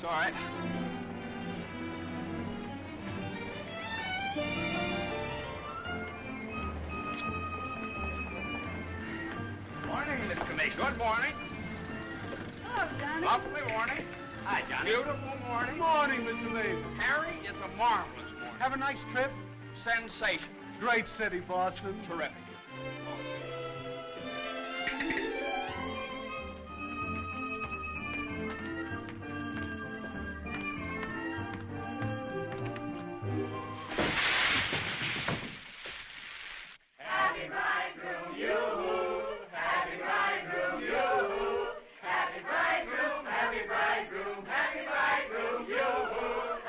It's all right. Morning, Mr. Mason. Good morning. Hello, Johnny. Lovely morning. Hi, Johnny. Beautiful morning. Good morning, Mr. Mason. Harry, it's a marvelous morning. Have a nice trip? Sensation. Great city, Boston. Terrific. Happy bridegroom, yoo-hoo. Happy bridegroom, yoo-hoo. Happy bridegroom, happy bridegroom, happy bridegroom, yoo-hoo.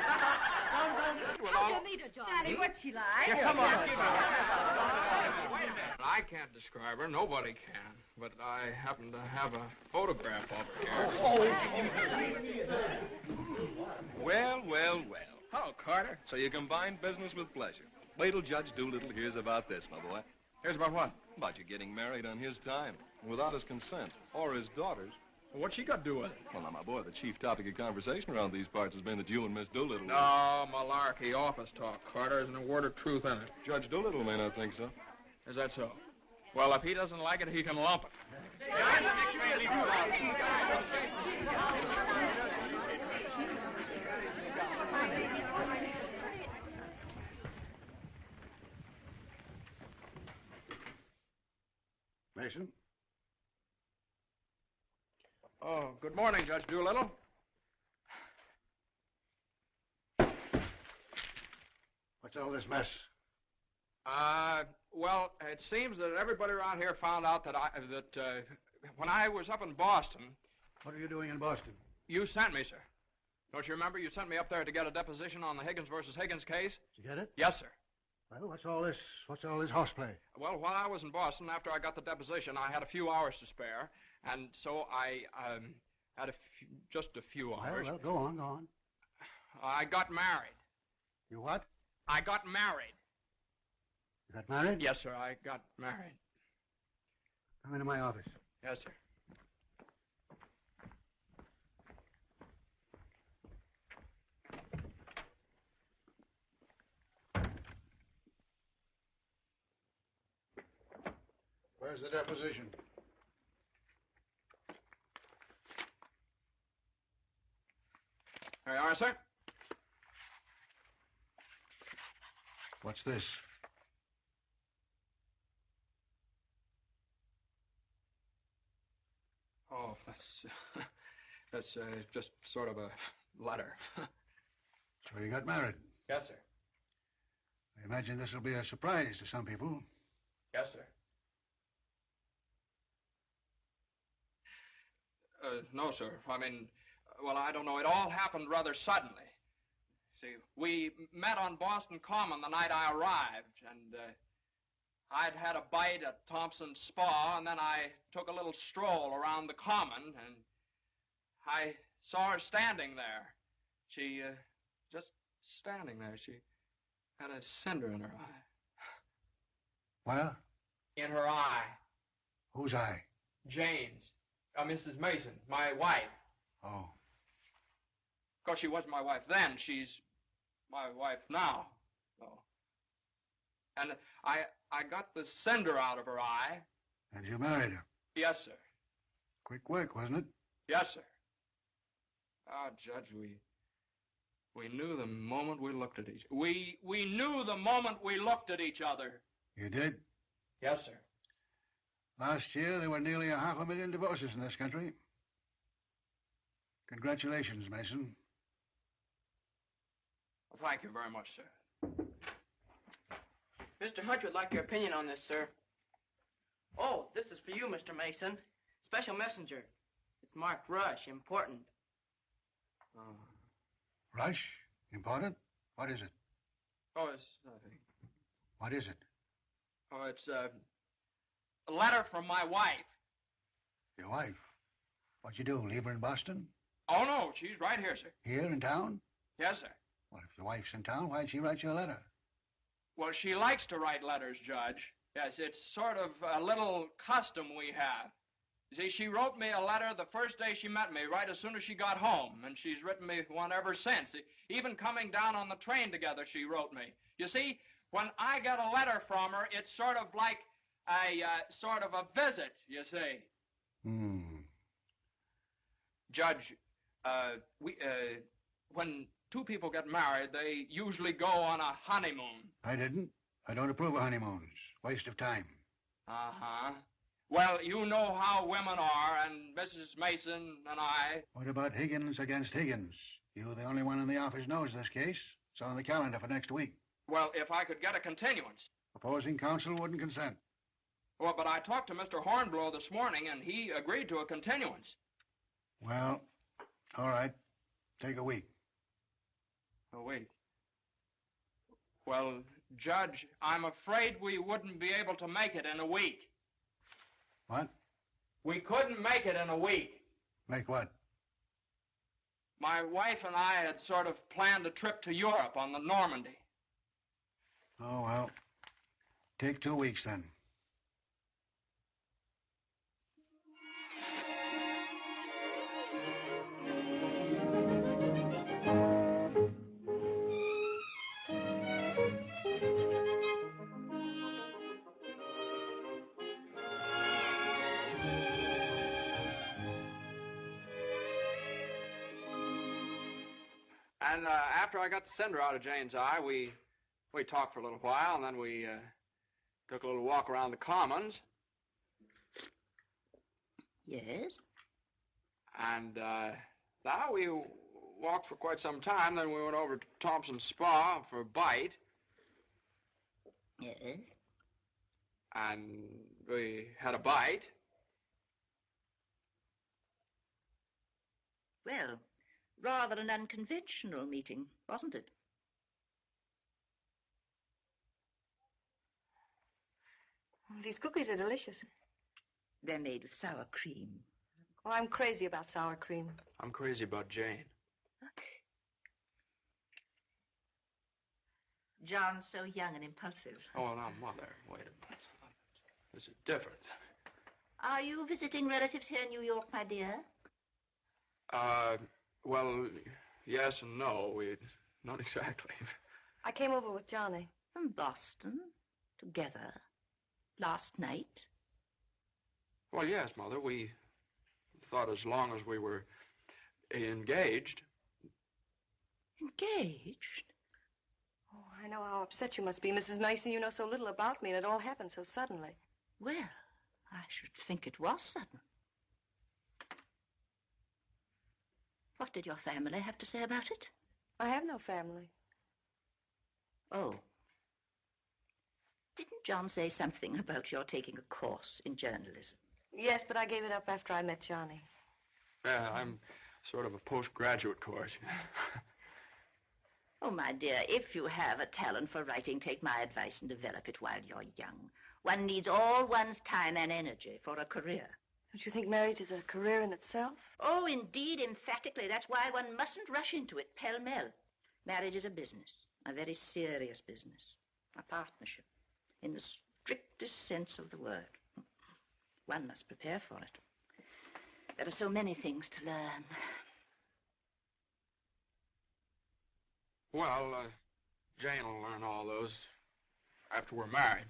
How'd you meet her, Johnny? What's she like? Yeah, come on. Wait a minute. I can't describe her. Nobody can. But I happen to have a photograph of her here. Well, well, well. Hello, Carter. So you combine business with pleasure. Wait till Judge Doolittle hears about this, my boy. Here's about what? About you getting married on his time, without his consent, or his daughter's. What's she got to do with it? Well, now, my boy, the chief topic of conversation around these parts has been that you and Miss Doolittle... No, malarkey, office talk, Carter. Isn't a word of truth in it. Judge Doolittle may not think so. Is that so? Well, if he doesn't like it, he can lump it. Mason? Oh, good morning, Judge Doolittle. What's all this mess? Well, it seems that everybody around here found out that when I was up in Boston... What are you doing in Boston? You sent me, sir. Don't you remember? You sent me up there to get a deposition on the Higgins versus Higgins case? Did you get it? Yes, sir. Well, what's all this horseplay? Well, while I was in Boston, after I got the deposition, I had a few hours to spare, and so I had just a few hours. Well, go on. I got married. You what? I got married. You got married? Yes, sir, I got married. Come into my office. Yes, sir. Where's the deposition? There you are, sir. What's this? Oh, that's just sort of a letter. So you got married. Yes, sir. I imagine this will be a surprise to some people. Yes, sir. No, sir. I mean, well, I don't know. It all happened rather suddenly. See, we met on Boston Common the night I arrived, and I'd had a bite at Thompson's Spa, and then I took a little stroll around the Common, and I saw her standing there. She, just standing there. She had a cinder in her eye. Well? In her eye. Whose eye? Jane's. Mrs. Mason, my wife. Oh. Of course, she wasn't my wife then. She's my wife now. So. And I got the cinder out of her eye. And you married her? Yes, sir. Quick work, wasn't it? Yes, sir. Ah, Judge, we knew the moment we looked at each other. We knew the moment we looked at each other. You did? Yes, sir. Last year, there were nearly 500,000 divorces in this country. Congratulations, Mason. Well, thank you very much, sir. Mr. Hunt would like your opinion on this, sir. Oh, this is for you, Mr. Mason. Special messenger. It's marked Rush, important. Rush? Important? What is it? Oh, it's nothing. What is it? Oh, it's a letter from my wife. Your wife? What'd you do, leave her in Boston? Oh, no, she's right here, sir. Here in town? Yes, sir. Well, if your wife's in town, why'd she write you a letter? Well, she likes to write letters, Judge. Yes, it's sort of a little custom we have. See, she wrote me a letter the first day she met me, right as soon as she got home, and she's written me one ever since. Even coming down on the train together, she wrote me. You see, when I get a letter from her, it's sort of like sort of a visit, you see. Judge, when two people get married, they usually go on a honeymoon. I didn't. I don't approve of honeymoons. Waste of time. Uh-huh. Well, you know how women are, and Mrs. Mason and I... What about Higgins against Higgins? You're the only one in the office knows this case. It's on the calendar for next week. Well, if I could get a continuance. Opposing counsel wouldn't consent. Well, but I talked to Mr. Hornblow this morning, and he agreed to a continuance. Well, all right. Take a week. A week? Well, Judge, I'm afraid we wouldn't be able to make it in a week. What? We couldn't make it in a week. Make what? My wife and I had sort of planned a trip to Europe on the Normandy. Oh, well. Take 2 weeks, then. And after I got the cinder out of Jane's eye, we talked for a little while, and then we took a little walk around the Commons. Yes? And now we walked for quite some time, then we went over to Thompson's Spa for a bite. Yes? And we had a bite. Well, rather an unconventional meeting, wasn't it? These cookies are delicious. They're made with sour cream. Oh, I'm crazy about sour cream. I'm crazy about Jane. John's so young and impulsive. Oh, now, Mother, wait a minute. This is different. Are you visiting relatives here in New York, my dear? Well, yes and no. Not exactly. I came over with Johnny. From Boston? Together? Last night? Well, yes, Mother. We thought as long as we were engaged. Engaged? Oh, I know how upset you must be, Mrs. Mason. You know so little about me, and it all happened so suddenly. Well, I should think it was sudden. What did your family have to say about it? I have no family. Oh. Didn't John say something about your taking a course in journalism? Yes, but I gave it up after I met Johnny. Yeah, I'm sort of a postgraduate course. Oh, my dear, if you have a talent for writing, take my advice and develop it while you're young. One needs all one's time and energy for a career. Don't you think marriage is a career in itself? Oh, indeed, emphatically. That's why one mustn't rush into it pell-mell. Marriage is a business, a very serious business, a partnership, in the strictest sense of the word. One must prepare for it. There are so many things to learn. Well, Jane will learn all those after we're married.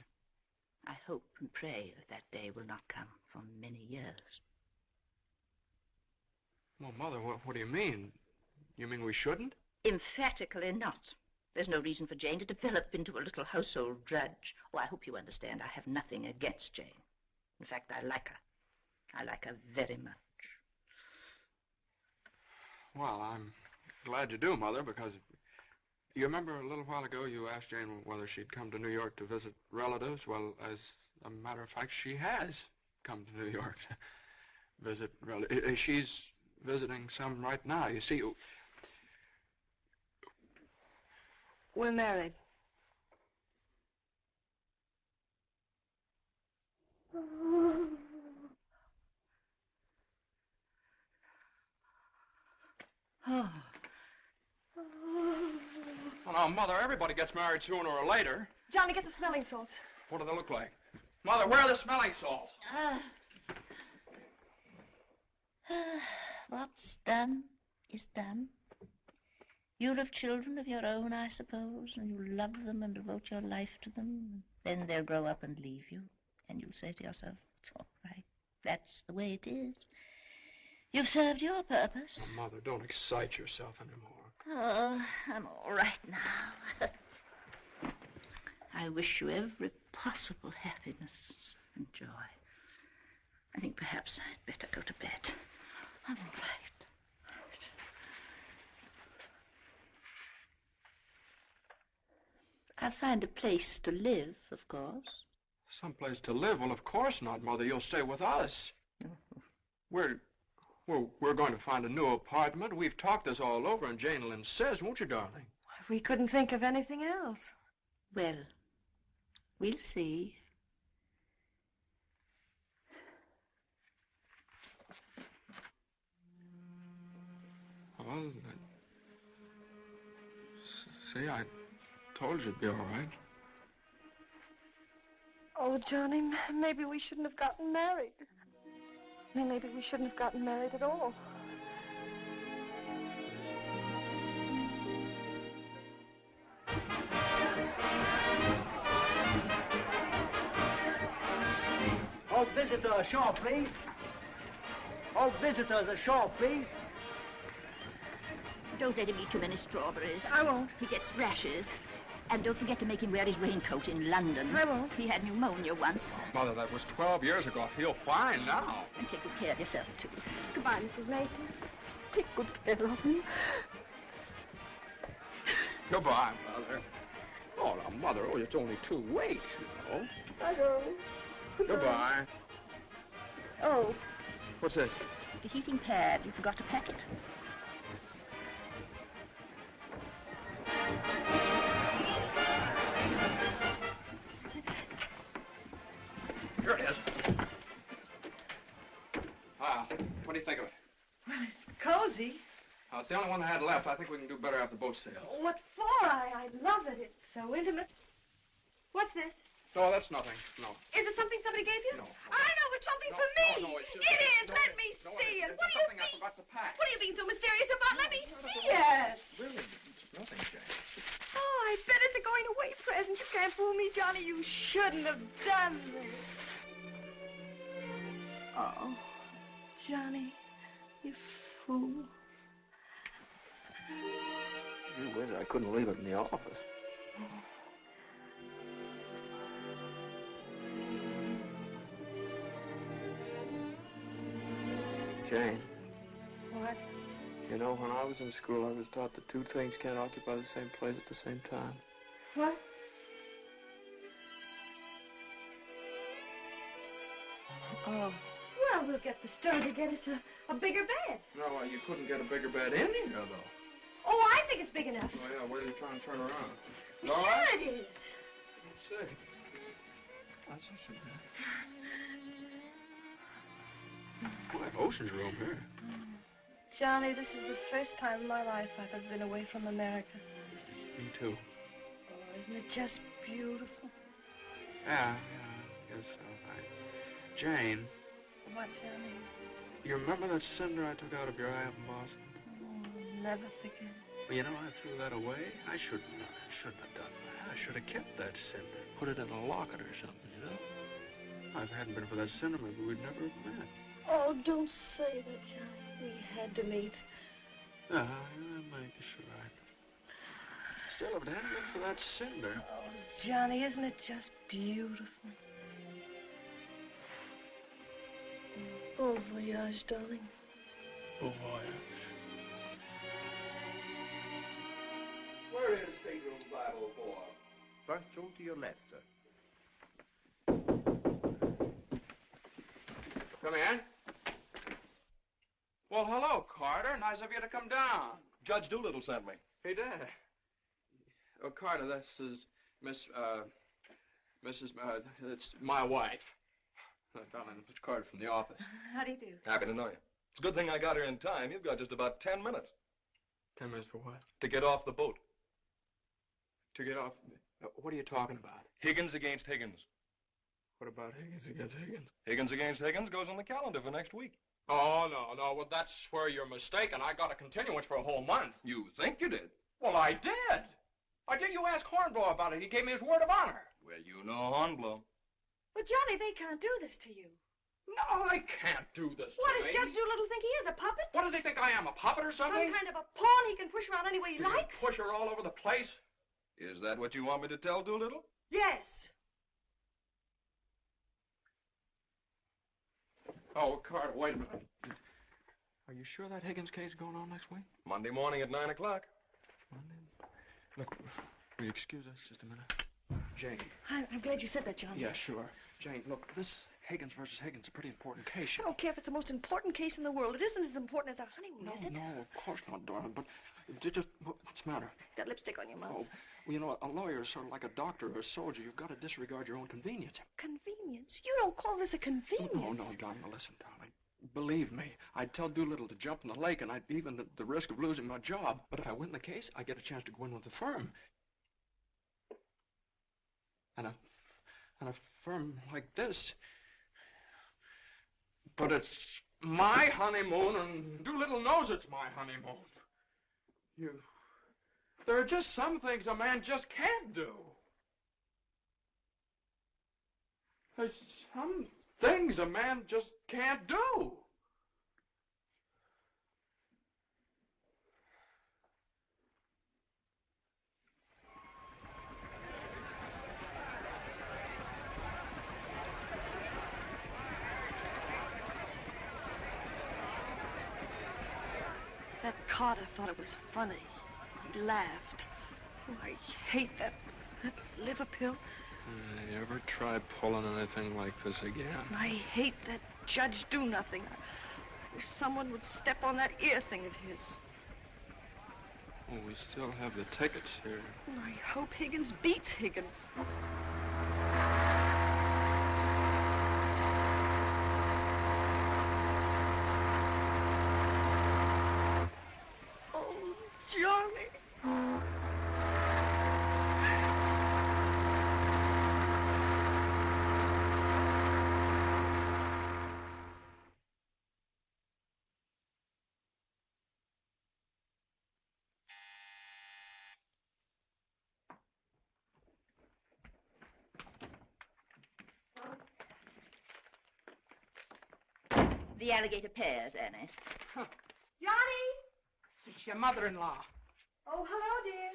I hope and pray that that day will not come for many years. Well, Mother, what do you mean? You mean we shouldn't? Emphatically not. There's no reason for Jane to develop into a little household drudge. Oh, I hope you understand. I have nothing against Jane. In fact, I like her. I like her very much. Well, I'm glad you do, Mother, because you remember a little while ago you asked Jane whether she'd come to New York to visit relatives? Well, as a matter of fact, she has come to New York to visit relatives. She's visiting some right now. You see, we're married. Oh. Well, now, Mother, everybody gets married sooner or later. Johnny, get the smelling salts. What do they look like? Mother, where are the smelling salts? What's done is done. You'll have children of your own, I suppose, and you'll love them and devote your life to them. Then they'll grow up and leave you, and you'll say to yourself, it's all right. That's the way it is. You've served your purpose. Oh, Mother, don't excite yourself anymore. Oh, I'm all right now. I wish you every possible happiness and joy. I think perhaps I'd better go to bed. I'm all right. I'll find a place to live, of course. Someplace to live? Well, of course not, Mother. You'll stay with us. We're going to find a new apartment. We've talked this all over, and Jane will insist, won't you, darling? We couldn't think of anything else. Well, we'll see. Well, see, I told you it'd be all right. Oh, Johnny, maybe we shouldn't have gotten married. Maybe we shouldn't have gotten married at all. All visitors ashore, please. All visitors ashore, please. Don't let him eat too many strawberries. I won't. He gets rashes. And don't forget to make him wear his raincoat in London. I won't. He had pneumonia once. Mother, that was 12 years ago. I feel fine now. And take good care of yourself, too. Goodbye, Mrs. Mason. Take good care of him. Goodbye, Mother. Oh, now, Mother, it's only 2 weeks, you know. I know. Goodbye. Oh. What's this? The heating pad. You forgot to pack it. Here it is. What do you think of it? Well, it's cozy. It's the only one I had left. I think we can do better after the boat sail. What for? I love it. It's so intimate. What's this? No, that's nothing. No. Is it something somebody gave you? No. I know, it's something No, for me. no, it's just... It is. No, Let me no, see it. it's What do you something I mean? forgot to pack. What are you being so mysterious about? Let me see it. Really, it's nothing, Jane. Oh, I bet it's a going away present. You can't fool me, Johnny. You shouldn't have done this. Oh, Johnny, you fool. Gee whiz, I couldn't leave it in the office. Jane. What? You know, when I was in school, I was taught that 2 things can't occupy the same place at the same time. What? Oh. Well, we'll get the stove to get us a bigger bed. No, you couldn't get a bigger bed in here, though. Oh, I think it's big enough. Oh, yeah, where are you trying to turn around? Sure it is. Let's see. That's it. Boy, ocean's room here. Johnny, this is the first time in my life I've ever been away from America. Me too. Oh, isn't it just beautiful? Yeah, I guess so. Jane. What, Johnny? You remember that cinder I took out of your eye up in Boston? Oh, never forget. Well, you know, I threw that away. I shouldn't have done that. I should have kept that cinder, put it in a locket or something, you know? If it hadn't been for that cinder, maybe we'd never have met. Oh, don't say that, Johnny. We had to meet. Yeah, I guess you're right. Still, if it hadn't been for that cinder... Oh, Johnny, isn't it just beautiful? Bon voyage, darling. Bon voyage. Where is stateroom 504? First room to your left, sir. Come in. Well, hello, Carter. Nice of you to come down. Judge Doolittle sent me. He did. Oh, Carter, this is it's my wife. Darling, it's Carter from the office. How do you do? Happy to know you. It's a good thing I got here in time. You've got just about 10 minutes 10 minutes for what? to get off the boat. To get off... What are you talking about? Higgins against Higgins. What about Higgins against Higgins? Higgins against Higgins goes on the calendar for next week. Oh, no. Well, that's where you're mistaken. I got a continuance for a whole month. You think you did? Well, I did. You ask Hornblow about it. He gave me his word of honor. Well, you know Hornblow. But, Johnny, they can't do this to you. No, they can't do this What to does me. Judge Doolittle think he is, a puppet? What does he think I am, a puppet or something? Some kind of a pawn he can push around any way he likes? Push her all over the place? Is that what you want me to tell Doolittle? Yes. Oh, Carter, wait a minute. Are you sure that Higgins case is going on next week? Monday morning at 9 o'clock. Monday? Look, will you excuse us just a minute? Jane. I'm glad you said that, John. Yeah, sure. Jane, look, this Higgins versus Higgins is a pretty important case. I don't care if it's the most important case in the world. It isn't as important as our honeymoon, is it? No, of course not, darling. But what's the matter? Got lipstick on your mouth. Oh, well, you know, a lawyer is sort of like a doctor or a soldier. You've got to disregard your own convenience. Convenience? You don't call this a convenience. No, darling. Now, listen, darling. Believe me, I'd tell Doolittle to jump in the lake, and I'd be even at the risk of losing my job. But if I win the case, I get a chance to go in with the firm. And a firm like this. But it's my honeymoon, and Doolittle knows it's my honeymoon. There are just some things a man just can't do. There's some things a man just can't do. That Carter thought it was funny. He laughed. Oh, I hate that liver pill. You ever try pulling anything like this again? I hate that Judge Do-Nothing. I wish someone would step on that ear thing of his. Oh, we still have the tickets here. I hope Higgins beats Higgins. Oh, Johnny. The alligator pears, Annie. Huh. Johnny! It's your mother-in-law. Oh, hello, dear.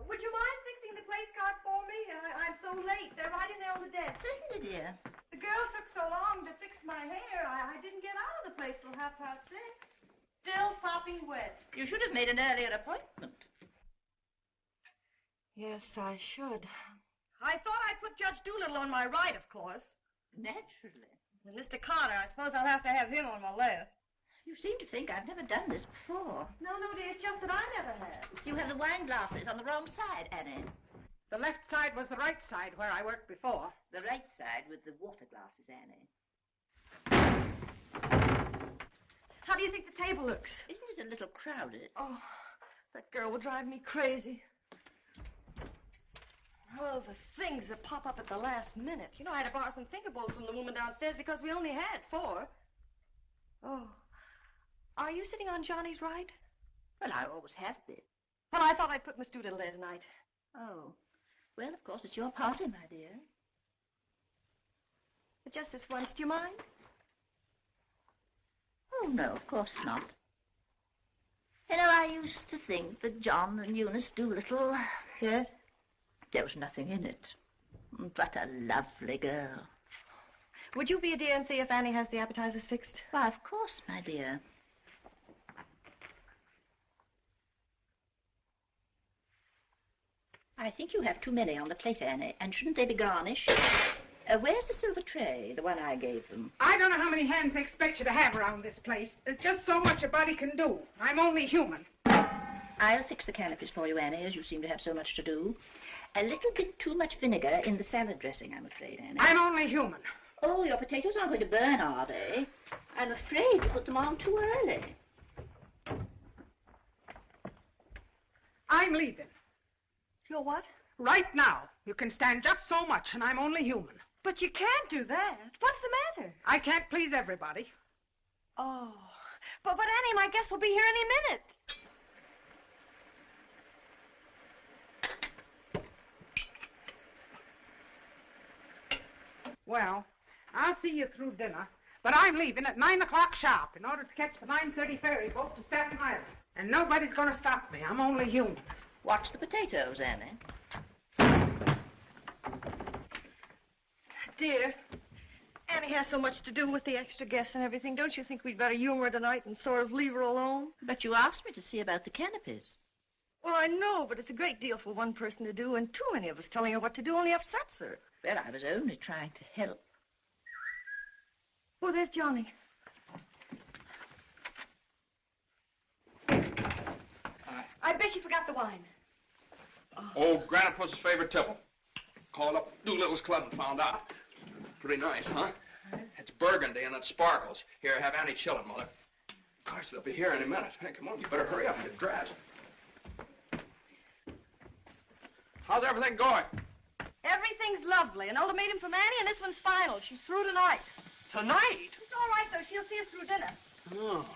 Would you mind fixing the place cards for me? I'm so late. They're right in there on the desk. Certainly, dear. The girl took so long to fix my hair, I didn't get out of the place till 6:30. Still sopping wet. You should have made an earlier appointment. Yes, I should. I thought I'd put Judge Doolittle on my right, of course. Naturally. And Mr. Carter, I suppose I'll have to have him on my left. You seem to think I've never done this before. No, dear, it's just that I never have. You have the wine glasses on the wrong side, Annie. The left side was the right side where I worked before. The right side with the water glasses, Annie. How do you think the table looks? Isn't it a little crowded? Oh, that girl will drive me crazy. Oh, the things that pop up at the last minute. You know, I had to borrow some thinkables from the woman downstairs because we only had 4. Oh. Are you sitting on Johnny's right? Well, I always have been. Well, I thought I'd put Miss Doolittle there tonight. Oh. Well, of course, it's your party, my dear. But just this once, do you mind? Oh, no, of course not. You know, I used to think that John and Eunice Doolittle... Yes? There was nothing in it. But a lovely girl. Would you be a dear and see if Annie has the appetizers fixed? Why, of course, my dear. I think you have too many on the plate, Annie, and shouldn't they be garnished? Where's the silver tray, the one I gave them? I don't know how many hands they expect you to have around this place. There's just so much a body can do. I'm only human. I'll fix the canopies for you, Annie, as you seem to have so much to do. A little bit too much vinegar in the salad dressing, I'm afraid, Annie. I'm only human. Oh, your potatoes aren't going to burn, are they? I'm afraid you put them on too early. I'm leaving. You're what? Right now. You can stand just so much, and I'm only human. But you can't do that. What's the matter? I can't please everybody. Oh. But Annie, my guest will be here any minute. Well, I'll see you through dinner, but I'm leaving at 9 o'clock sharp in order to catch the 9:30 ferry boat to Staten Island. And nobody's going to stop me. I'm only human. Watch the potatoes, Annie. Dear, Annie has so much to do with the extra guests and everything. Don't you think we'd better humor her tonight and sort of leave her alone? But you asked me to see about the canopies. Well, I know, but it's a great deal for one person to do, and too many of us telling her what to do only upsets her. Well, I was only trying to help. Oh, there's Johnny. I bet you forgot the wine. Oh, Granite was his favorite tipple. Called up Doolittle's club and found out. Pretty nice, huh? It's burgundy and it sparkles. Here, have Annie chill it, Mother. Gosh, they'll be here any minute. Hey, come on, you better hurry up and get dressed. How's everything going? Everything's lovely. An ultimatum from Annie, and this one's final. She's through tonight. Tonight? It's all right, though. She'll see us through dinner. Oh.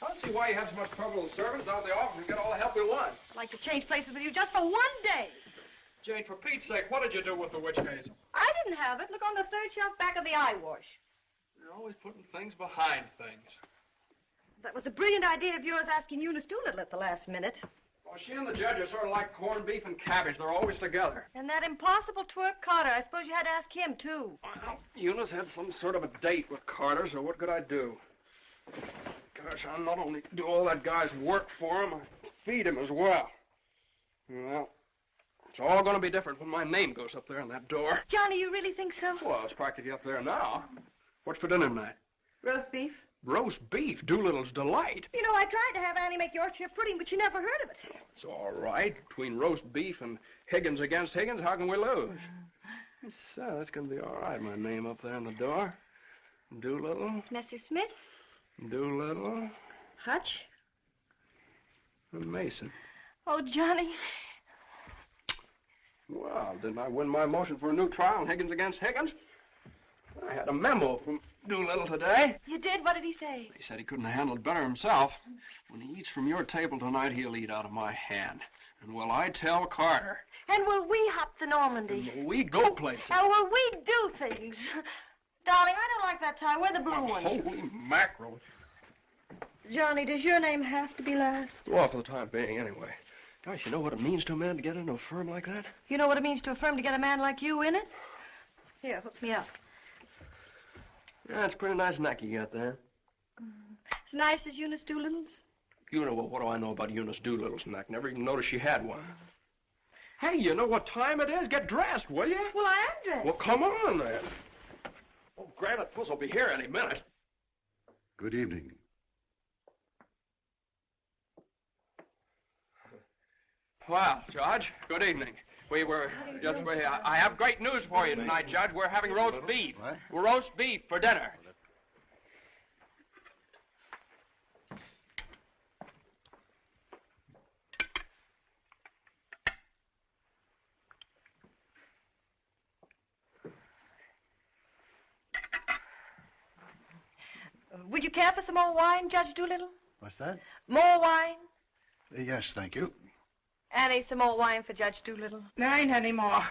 I don't see why you have so much trouble with servants out of the office and get all the help we want. I'd like to change places with you just for one day. Jane, for Pete's sake, what did you do with the witch hazel? I didn't have it. Look on the third shelf back of the eye wash. You're always putting things behind things. That was a brilliant idea of yours asking Eunice Doolittle at the last minute. Well, she and the judge are sort of like corned beef and cabbage. They're always together. And that impossible twerk Carter. I suppose you had to ask him, too. Well, Eunice had some sort of a date with Carter, so what could I do? Gosh, I not only do all that guy's work for him, I feed him as well. Well, it's all going to be different when my name goes up there on that door. Johnny, you really think so? Well, it's practically up there now. What's for dinner tonight? Roast beef. Roast beef, Doolittle's delight. You know, I tried to have Annie make Yorkshire pudding, but she never heard of it. It's all right. Between roast beef and Higgins against Higgins, how can we lose? So, that's going to be all right, my name up there on the door. Doolittle. Messrs. Smith. Doolittle. Hutch. And Mason. Oh, Johnny. Well, didn't I win my motion for a new trial on Higgins against Higgins? I had a memo from Doolittle today. You did? What did he say? He said he couldn't have handled it better himself. When he eats from your table tonight, he'll eat out of my hand. And will I tell Carter? And will we hop to Normandy? And will we go places? And will we do things? Darling, I don't like that tie. Wear the blue one. Holy mackerel. Johnny, does your name have to be last? Well, for the time being, anyway. Gosh, you know what it means to a man to get into a firm like that? You know what it means to a firm to get a man like you in it? Here, hook me up. Yeah, it's a pretty nice neck you got there. As nice as Eunice Doolittle's? You know, well, what do I know about Eunice Doolittle's neck? Never even noticed she had one. Hey, you know what time it is? Get dressed, will you? Well, I am dressed. Well, come on, then. Oh, Granite Puss will be here any minute. Good evening. Well, Judge, good evening. I have great news for you tonight, Judge. We're having roast beef. What? Roast beef for dinner. Would you care for some more wine, Judge Doolittle? What's that? More wine? Yes, thank you. Annie, some more wine for Judge Doolittle. There ain't any more.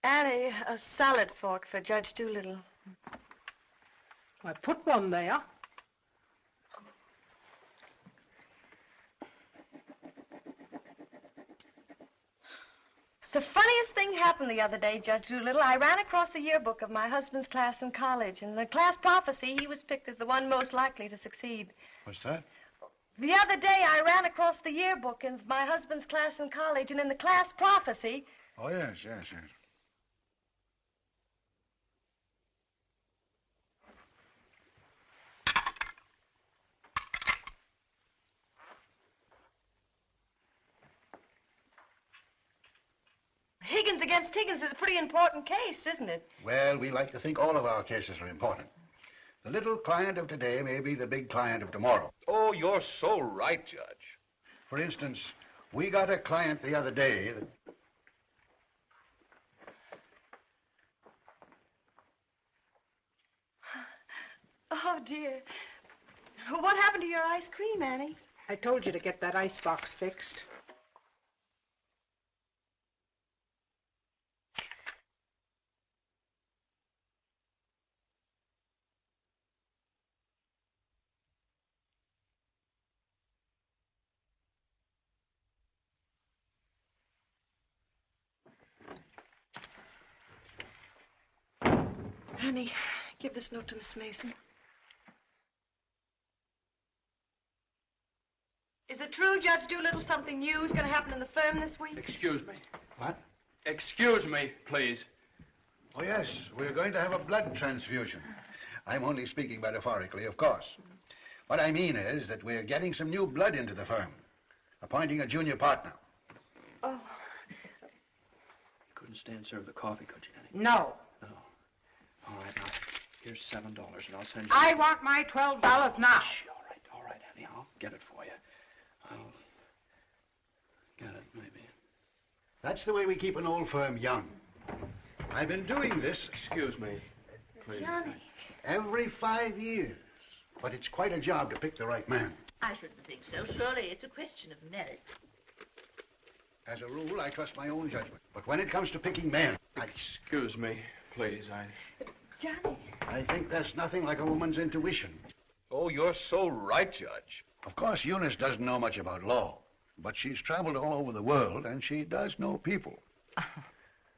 Annie, a salad fork for Judge Doolittle. I put one there. The funniest thing happened the other day, Judge Doolittle. I ran across the yearbook of my husband's class in college. In the class prophecy, he was picked as the one most likely to succeed. What's that? The other day, I ran across the yearbook in my husband's class in college, and in the class prophecy... Oh, yes, yes, yes. Higgins against Higgins is a pretty important case, isn't it? Well, we like to think all of our cases are important. The little client of today may be the big client of tomorrow. Oh, you're so right, Judge. For instance, we got a client the other day that... Oh, dear. What happened to your ice cream, Annie? I told you to get that ice box fixed. Annie, give this note to Mr. Mason. Is it true, Judge Doolittle, something new is going to happen in the firm this week? Excuse me. What? Excuse me, please. Oh, yes, we're going to have a blood transfusion. I'm only speaking metaphorically, of course. What I mean is that we're getting some new blood into the firm, appointing a junior partner. Oh. Couldn't stand serve the coffee, could you, Annie? No. No. All right, now, here's $7, and I'll send you... I want my $12 now. Shh, all right, Annie, I'll get it for you. I'll get it, maybe. That's the way we keep an old firm young. I've been doing this... Excuse me, please. Johnny. Every 5 years. But it's quite a job to pick the right man. I shouldn't think so. Surely it's a question of merit. As a rule, I trust my own judgment. But when it comes to picking men, Excuse me, please, Johnny. I think there's nothing like a woman's intuition. Oh, you're so right, Judge. Of course, Eunice doesn't know much about law, but she's traveled all over the world, and she does know people.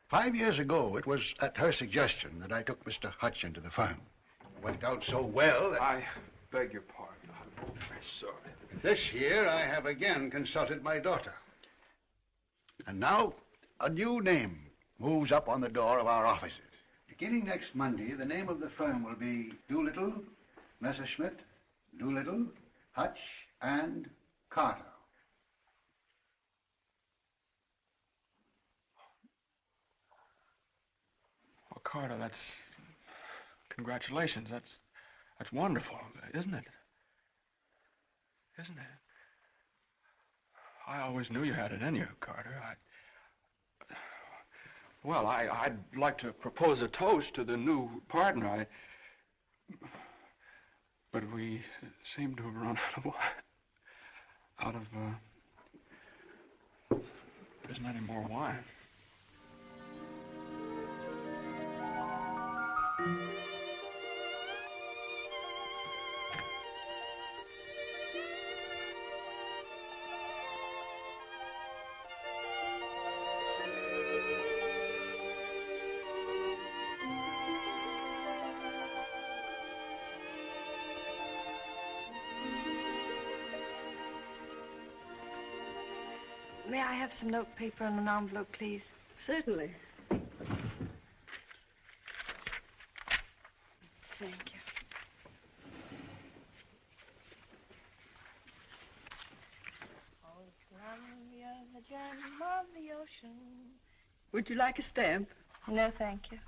5 years ago, it was at her suggestion that I took Mr. Hutch into the firm. It worked out so well that... I beg your pardon. I'm very sorry. This year, I have again consulted my daughter. And now, a new name moves up on the door of our offices. Beginning next Monday, the name of the firm will be Doolittle, Messerschmitt, Doolittle, Hutch, and Carter. Well, Carter, that's... Congratulations. That's wonderful, isn't it? Isn't it? I always knew you had it in you, Carter. Well, I'd like to propose a toast to the new partner. But we seem to have run out of wine. There isn't any more wine. May I have some note paper and an envelope, please? Certainly. Thank you. Oh, Columbia, the gem of the ocean. Would you like a stamp? No, thank you.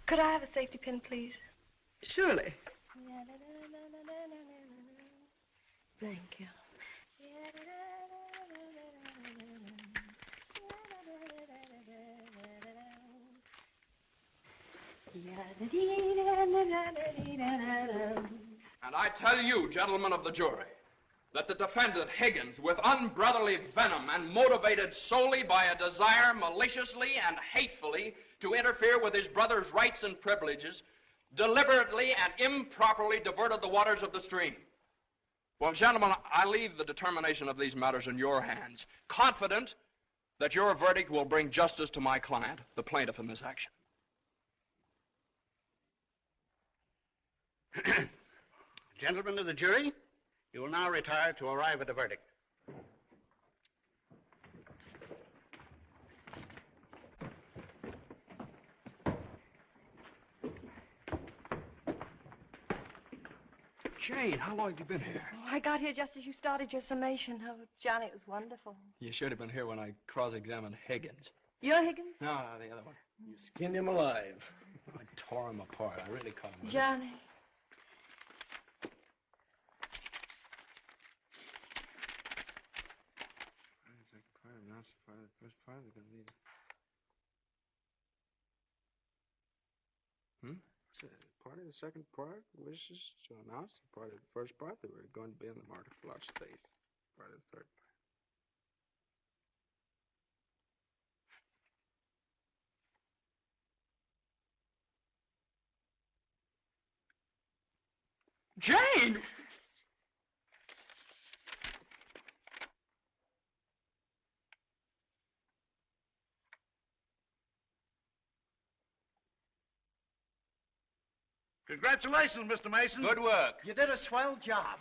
Could I have a safety pin, please? Surely. Thank you. And I tell you, gentlemen of the jury, that the defendant, Higgins, with unbrotherly venom and motivated solely by a desire maliciously and hatefully to interfere with his brother's rights and privileges, deliberately and improperly diverted the waters of the stream. Well, gentlemen, I leave the determination of these matters in your hands, confident that your verdict will bring justice to my client, the plaintiff in this action. Gentlemen of the jury, you will now retire to arrive at a verdict. Jane, how long have you been here? Oh, I got here just as you started your summation. Oh, Johnny, it was wonderful. You should have been here when I cross-examined Higgins. You're Higgins? No, the other one. You skinned him alive. I tore him apart. I really caught him. Johnny. Part of the second part wishes to announce the part of the first part that we're going to be in the market for large space. Part of the third part. Jane! Congratulations, Mr. Mason. Good work. You did a swell job.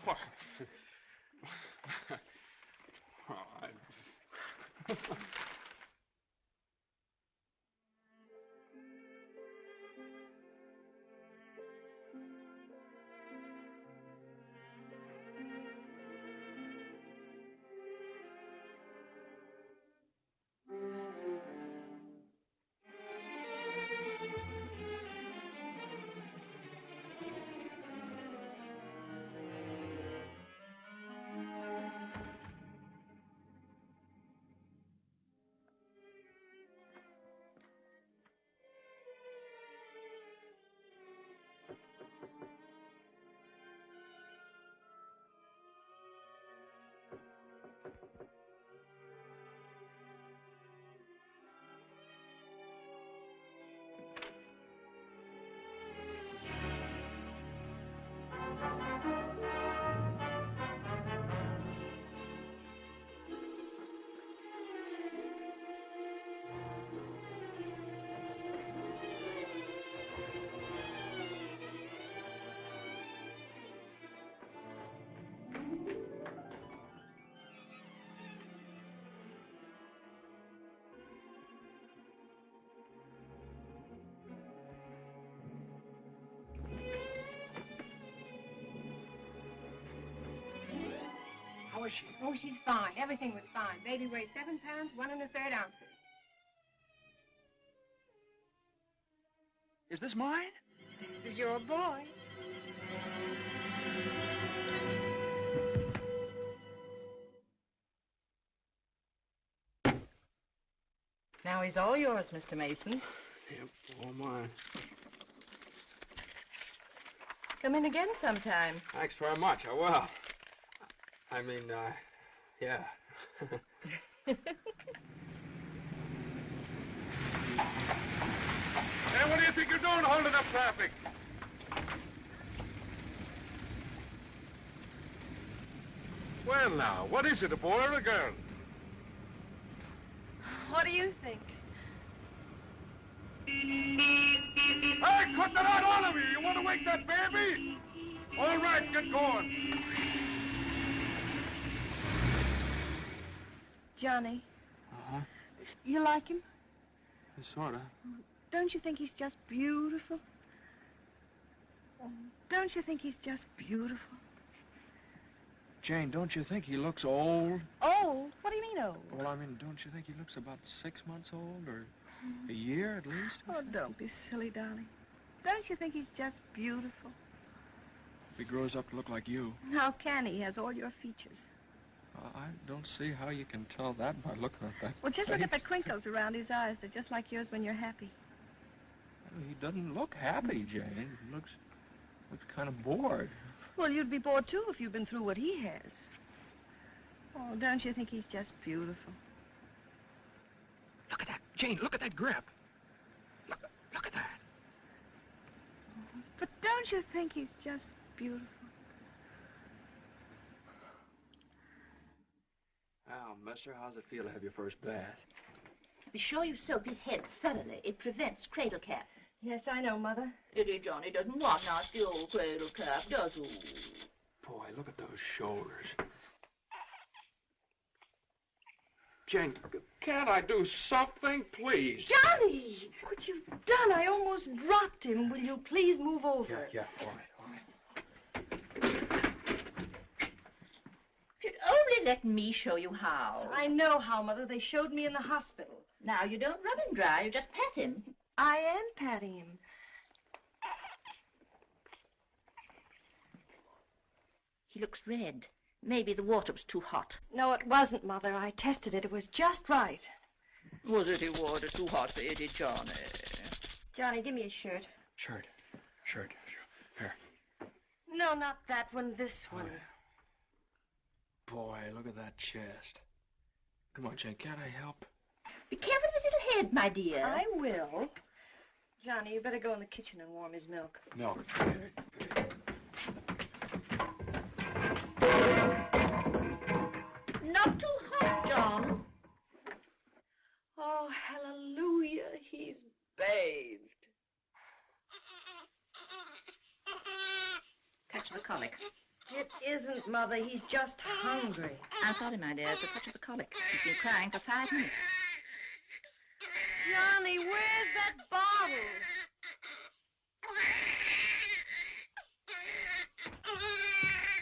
How is she? Oh, she's fine. Everything was fine. Baby weighs 7 pounds, 1 1/3 ounces. Is this mine? This is your boy. Now he's all yours, Mr. Mason. Yep, all mine. Come in again sometime. Thanks very much. I will. I mean, yeah. Hey, what do you think you're doing holding up traffic? Well, now, what is it, a boy or a girl? What do you think? Hey, cut that out, all of you! You want to wake that baby? All right, get going. Johnny. Uh-huh. You like him? Sort of. Don't you think he's just beautiful? Don't you think he's just beautiful? Jane, don't you think he looks old? Old? What do you mean old? Well, I mean, don't you think he looks about 6 months old, or a year at least? Oh, don't be silly, darling. Don't you think he's just beautiful? If he grows up to look like you. How can he? He has all your features. I don't see how you can tell that by looking at that. Well, just look at the face. crinkles around his eyes. They're just like yours when you're happy. He doesn't look happy, Jane. He looks kind of bored. Well, you'd be bored, too, if you'd been through what he has. Oh, don't you think he's just beautiful? Look at that, Jane. Look at that grip. Look at that. But don't you think he's just beautiful? Well, mister, how's it feel to have your first bath? Be sure you soak his head thoroughly. It prevents cradle cap. Yes, I know, Mother. Eddie Johnny doesn't want nasty old cradle cap, does he? Boy, look at those shoulders. Jane, can't I do something, please? Johnny! What you've done, I almost dropped him. Will you please move over? Yeah, all right. only let me show you how. I know how, Mother. They showed me in the hospital. Now, you don't rub him dry. You just pat him. I am patting him. He looks red. Maybe the water was too hot. No, it wasn't, Mother. I tested it. It was just right. Was it water too hot for you, Johnny? Johnny, give me a shirt. Shirt. Here. No, not that one. This one. Boy, look at that chest. Come on, Jane, can't I help? Be careful of his little head, my dear. I will. Johnny, you better go in the kitchen and warm his milk. Milk. Not too hot, John. Oh, hallelujah. He's bathed. Touch the colic. It isn't, Mother. He's just hungry. I'm sorry, my dear. It's a touch of the colic. He's been crying for 5 minutes. Johnny, where's that bottle?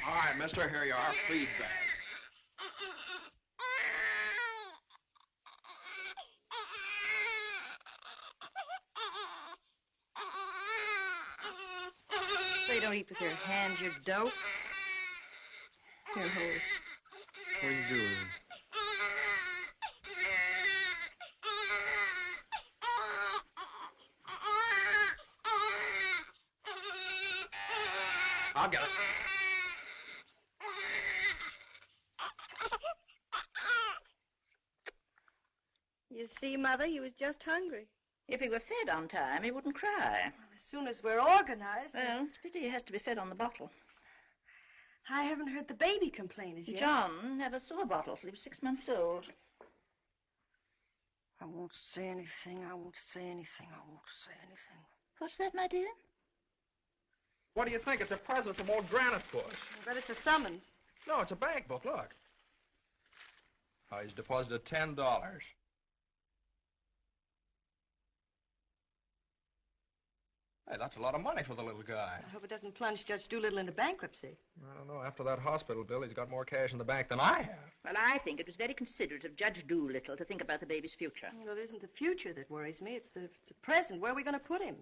All right, mister, here you are. Feed bag. They don't eat with their hands, you dope. Here, hold this. What are you doing? I'll get it. You see, Mother, he was just hungry. If he were fed on time, he wouldn't cry. As soon as we're organized. Well, it's pity he has to be fed on the bottle. I haven't heard the baby complain as yet. John never saw a bottle till he was 6 months old. I won't say anything. I won't say anything. I won't say anything. What's that, my dear? What do you think? It's a present from old Granite Puss. I bet it's a summons. No, it's a bank book. Look. Oh, he's deposited $10. Hey, that's a lot of money for the little guy. I hope it doesn't plunge Judge Doolittle into bankruptcy. I don't know. After that hospital bill, he's got more cash in the bank than I have. Well, I think it was very considerate of Judge Doolittle to think about the baby's future. Well, it isn't the future that worries me. It's the present. Where are we going to put him?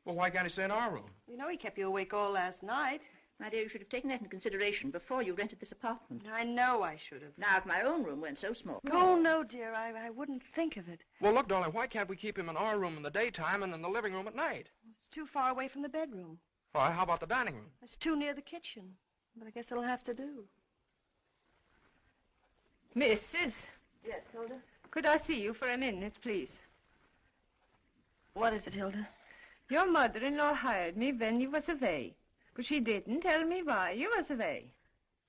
Well, why can't he stay in our room? You know he kept you awake all last night. My dear, you should have taken that into consideration before you rented this apartment. I know I should have. Now, if my own room weren't so small. Oh, no, dear. I wouldn't think of it. Well, look, darling, why can't we keep him in our room in the daytime and in the living room at night? It's too far away from the bedroom. All right, how about the dining room? It's too near the kitchen. But I guess it'll have to do. Mrs. Yes, Hilda? Could I see you for a minute, please? What is it, Hilda? Your mother-in-law hired me when you was away, but she didn't tell me why you was away.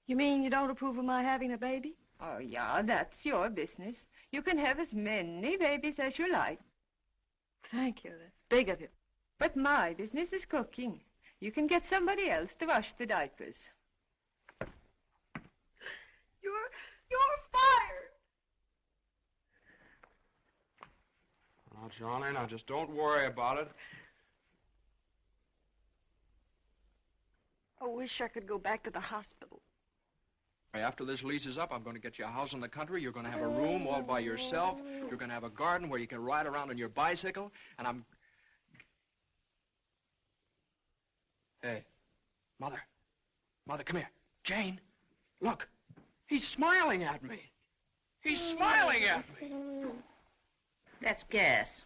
You mean you don't approve of my having a baby? Oh, yeah, that's your business. You can have as many babies as you like. Thank you. That's big of you. But my business is cooking. You can get somebody else to wash the diapers. You're fired. Now, Johnny, now just don't worry about it. I wish I could go back to the hospital. After this lease is up, I'm going to get you a house in the country. You're going to have a room all by yourself. You're going to have a garden where you can ride around on your bicycle. And I'm... Hey, Mother. Mother, come here. Jane, look. He's smiling at me. He's smiling at me. That's gas.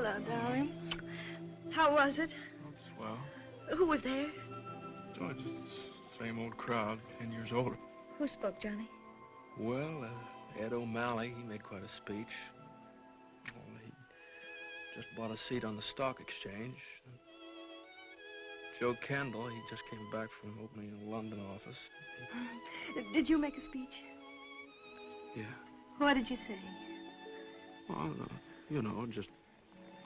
Hello, darling. How was it? Swell. Who was there? Oh, just the same old crowd, 10 years older. Who spoke, Johnny? Well, Ed O'Malley, he made quite a speech. Well, he just bought a seat on the stock exchange. Joe Kendall, he just came back from opening a London office. Did you make a speech? Yeah. What did you say? Well, you know, just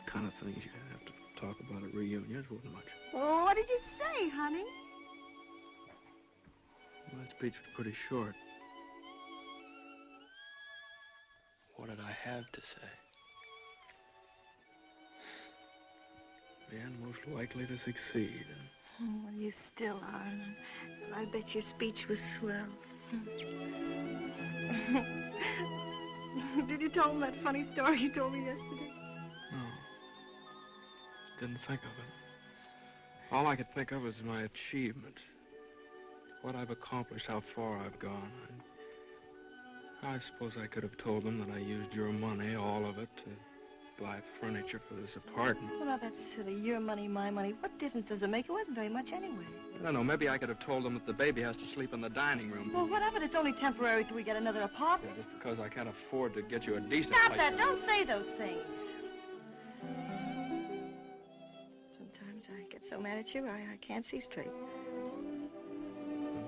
kind of things you have to talk about at reunions. Wasn't much. Oh, what did you say, honey? My speech was pretty short. What did I have to say? Man most likely to succeed. Oh, well, you still are. I bet your speech was swell. Did you tell him that funny story you told me yesterday? No. Didn't think of it. All I could think of was my achievement. What I've accomplished, how far I've gone. I suppose I could have told them that I used your money, all of it, to buy furniture for this apartment. Well, now, that's silly. Your money, my money. What difference does it make? It wasn't very much anyway. I don't know. Maybe I could have told them that the baby has to sleep in the dining room. Well, what of it? It's only temporary till we get another apartment. Yeah, just because I can't afford to get you a decent Stop place. that. Don't say those things. Sometimes I get so mad at you, I can't see straight.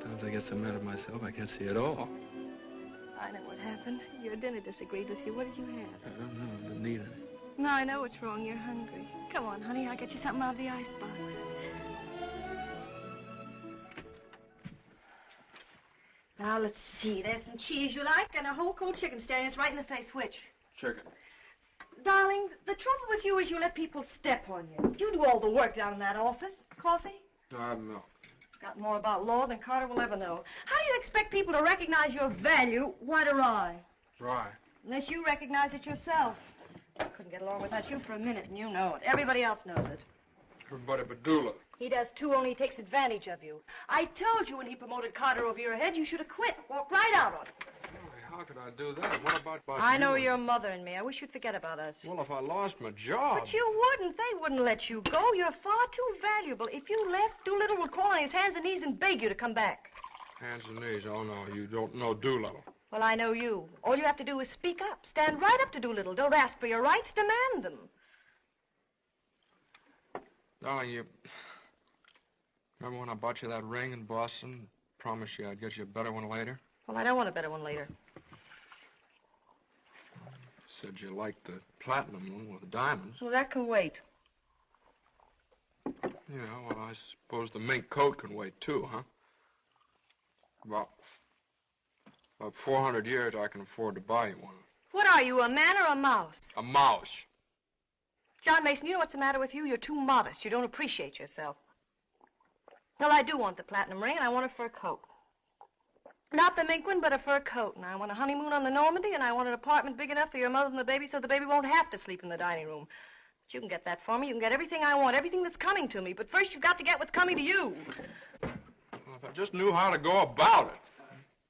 Sometimes I get so mad at myself, I can't see at all. I know what happened. Your dinner disagreed with you. What did you have? I don't know. I didn't eat any. No, I know what's wrong. You're hungry. Come on, honey. I'll get you something out of the icebox. Now, let's see. There's some cheese you like and a whole cold chicken staring us right in the face. Which? Chicken. Darling, the trouble with you is you let people step on you. You do all the work down in that office. Coffee? No, I have milk. Got more about law than Carter will ever know. How do you expect people to recognize your value, white or rye? Dry. Unless you recognize it yourself. I couldn't get along without you for a minute, and you know it. Everybody else knows it. Everybody but Dula. He does, too, only he takes advantage of you. I told you when he promoted Carter over your head, you should have quit. Walked right out on him. How could I do that? What about I know your mother and me. I wish you'd forget about us. Well, if I lost my job... But you wouldn't. They wouldn't let you go. You're far too valuable. If you left, Doolittle would crawl on his hands and knees and beg you to come back. Hands and knees? Oh, no, you don't know Doolittle. Well, I know you. All you have to do is speak up. Stand right up to Doolittle. Don't ask for your rights. Demand them. Darling, you... Remember when I bought you that ring in Boston? Promised you I'd get you a better one later? Well, I don't want a better one later. Said you liked the platinum one with the diamonds. Well, that can wait. Yeah, well, I suppose the mink coat can wait, too, huh? About 400 years I can afford to buy you one. What are you, a man or a mouse? A mouse. John Mason, you know what's the matter with you? You're too modest. You don't appreciate yourself. Well, I do want the platinum ring, and I want a fur coat. Not the mink one, but a fur coat. And I want a honeymoon on the Normandy, and I want an apartment big enough for your mother and the baby so the baby won't have to sleep in the dining room. But you can get that for me. You can get everything I want, everything that's coming to me. But first, you've got to get what's coming to you. Well, if I just knew how to go about it.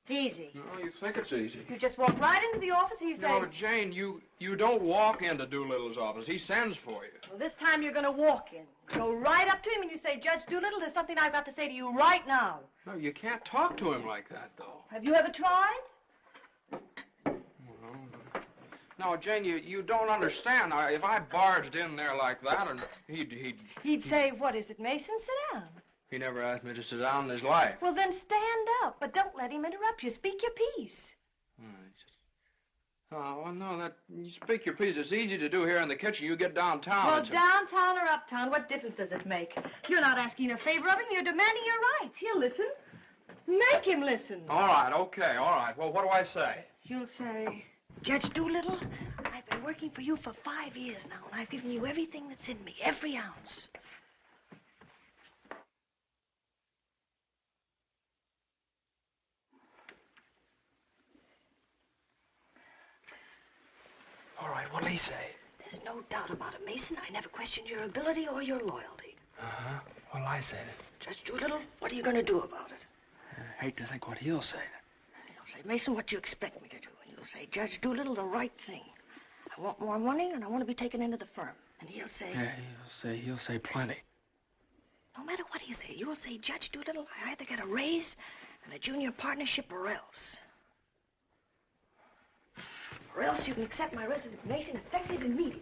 It's easy. No, you think it's easy. You just walk right into the office and you say... No, but Jane, you don't walk into Doolittle's office. He sends for you. Well, this time you're going to walk in. Go right up to him and you say, Judge Doolittle, there's something I've got to say to you right now. No, you can't talk to him like that, though. Have you ever tried? Well, no, Jane, you don't understand. If I barged in there like that, and He'd say, what is it, Mason? Sit down. He never asked me to sit down in his life. Well, then stand up, but don't let him interrupt you. Speak your piece. Oh, well, no, you speak your piece. It's easy to do here in the kitchen. You get downtown. Well, downtown or uptown, what difference does it make? You're not asking a favor of him. You're demanding your rights. He'll listen. Make him listen. All right, okay, all right. Well, what do I say? You'll say, Judge Doolittle, I've been working for you for 5 years now, and I've given you everything that's in me, every ounce. All right, what'll he say? There's no doubt about it, Mason. I never questioned your ability or your loyalty. Uh-huh. What'll I say? Judge Doolittle, what are you going to do about it? I hate to think what he'll say. He'll say, Mason, what do you expect me to do? And you'll say, Judge Doolittle, the right thing. I want more money, and I want to be taken into the firm. And he'll say... Yeah, he'll say plenty. No matter what he'll say, you'll say, Judge Doolittle, I either get a raise and a junior partnership or else. Or else you can accept my resignation effective immediately.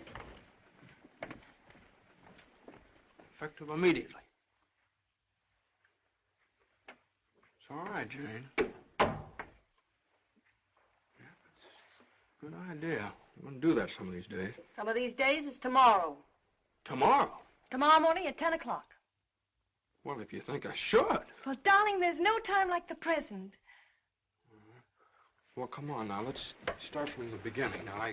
Effective immediately. It's all right, Jane. Yeah, that's a good idea. I'm going to do that some of these days. Some of these days is tomorrow. Tomorrow? Tomorrow morning at 10 o'clock. Well, if you think I should. Well, darling, there's no time like the present. Well, come on now. Let's start from the beginning. Now,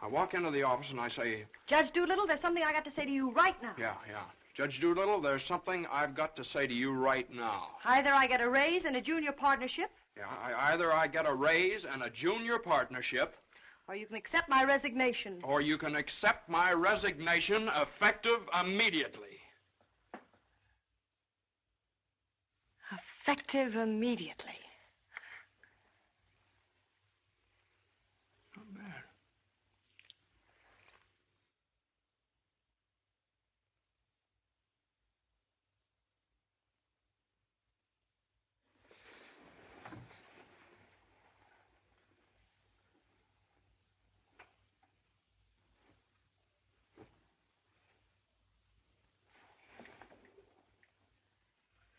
I walk into the office and I say... Judge Doolittle, there's something I got to say to you right now. Yeah. Judge Doolittle, there's something I've got to say to you right now. Either I get a raise and a junior partnership. Yeah, either I get a raise and a junior partnership. Or you can accept my resignation. Or you can accept my resignation effective immediately. Effective immediately. Not bad.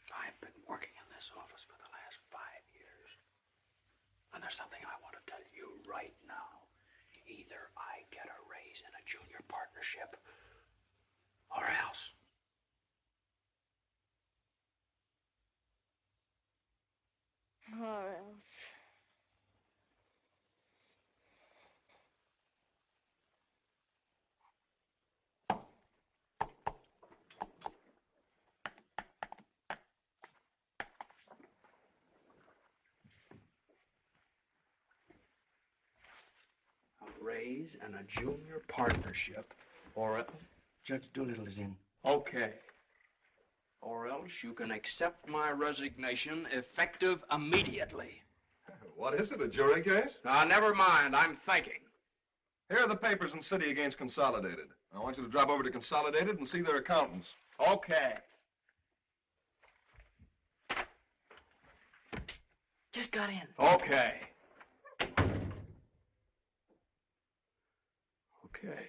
I've been working in this office for the last 5 years. And there's something I want to tell you right now. Either I get a raise in a junior partnership, or else. Or else. A raise and a junior partnership, or else. Judge Doolittle is in. Okay. Or else you can accept my resignation effective immediately. What is it, a jury case? Never mind. I'm thinking. Here are the papers in City against Consolidated. I want you to drop over to Consolidated and see their accountants. Okay. Just got in. Okay. Okay.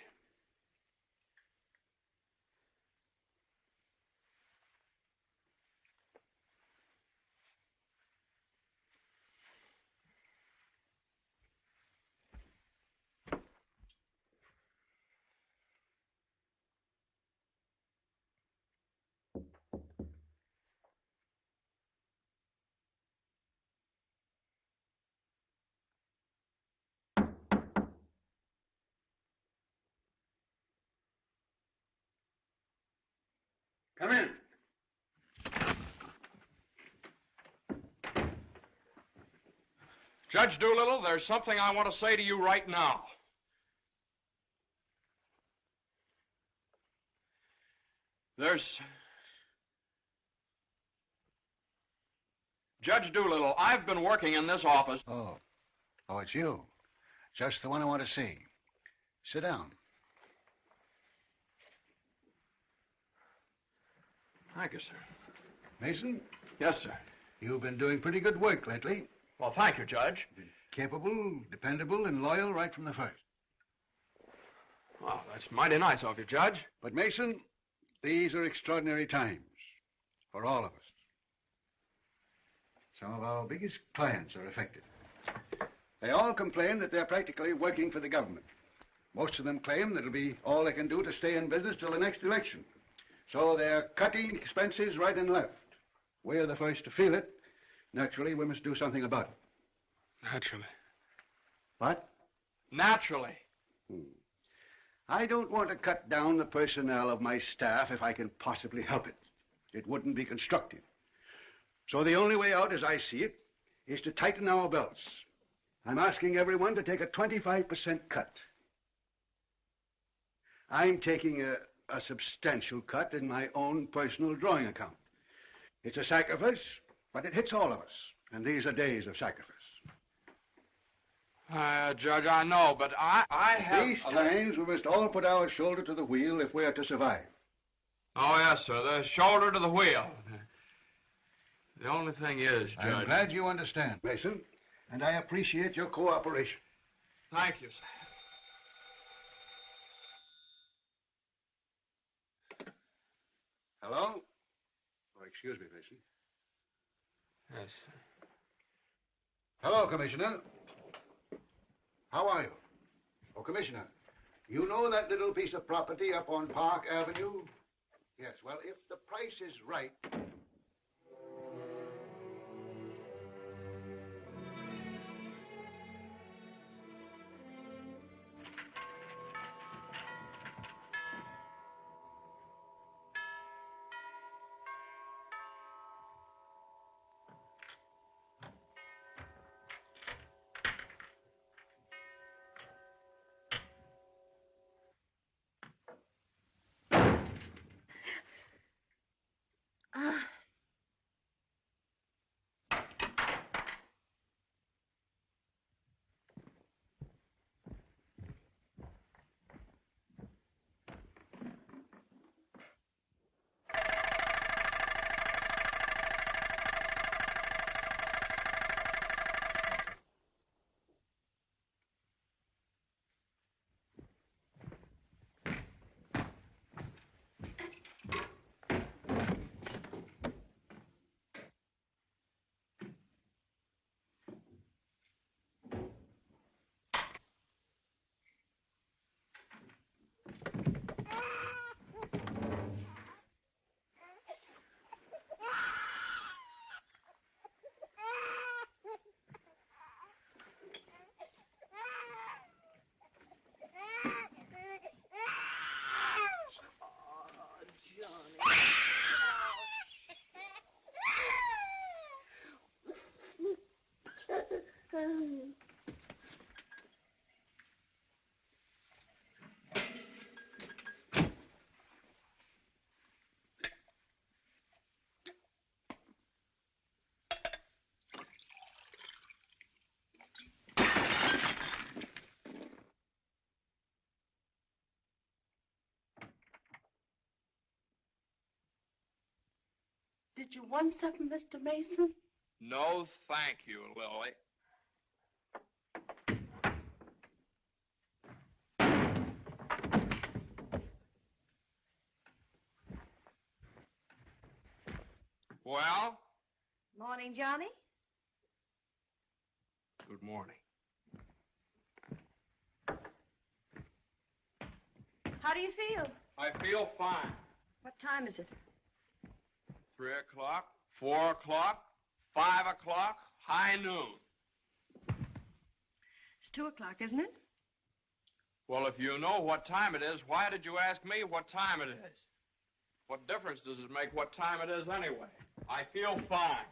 Come in. Judge Doolittle, there's something I want to say to you right now. Judge Doolittle, I've been working in this office. Oh, it's you. Just the one I want to see. Sit down. Thank you, sir. Mason? Yes, sir. You've been doing pretty good work lately. Well, thank you, Judge. Capable, dependable, and loyal right from the first. Well, that's mighty nice of you, Judge. But, Mason, these are extraordinary times for all of us. Some of our biggest clients are affected. They all complain that they're practically working for the government. Most of them claim that it'll be all they can do to stay in business till the next election. So they're cutting expenses right and left. We're the first to feel it. Naturally, we must do something about it. Naturally. What? Naturally. I don't want to cut down the personnel of my staff if I can possibly help it. It wouldn't be constructive. So the only way out, as I see it, is to tighten our belts. I'm asking everyone to take a 25% cut. I'm taking a substantial cut in my own personal drawing account. It's a sacrifice, but it hits all of us. And these are days of sacrifice. Judge, I know, but I have... These times we must all put our shoulder to the wheel if we are to survive. Oh, yes, sir. The shoulder to the wheel. The only thing is, Judge... I'm glad you understand, Mason, and I appreciate your cooperation. Thank you, sir. Hello? Oh, excuse me, Mason. Yes, sir. Hello, Commissioner. How are you? Oh, Commissioner, you know that little piece of property up on Park Avenue? Yes, well, if the price is right... Did you want something, Mr. Mason? No, thank you, Lily. Well? Morning, Johnny. Good morning. How do you feel? I feel fine. What time is it? 3 o'clock, 4 o'clock, 5 o'clock, high noon. It's 2 o'clock, isn't it? Well, if you know what time it is, why did you ask me what time it is? What difference does it make what time it is anyway? I feel fine.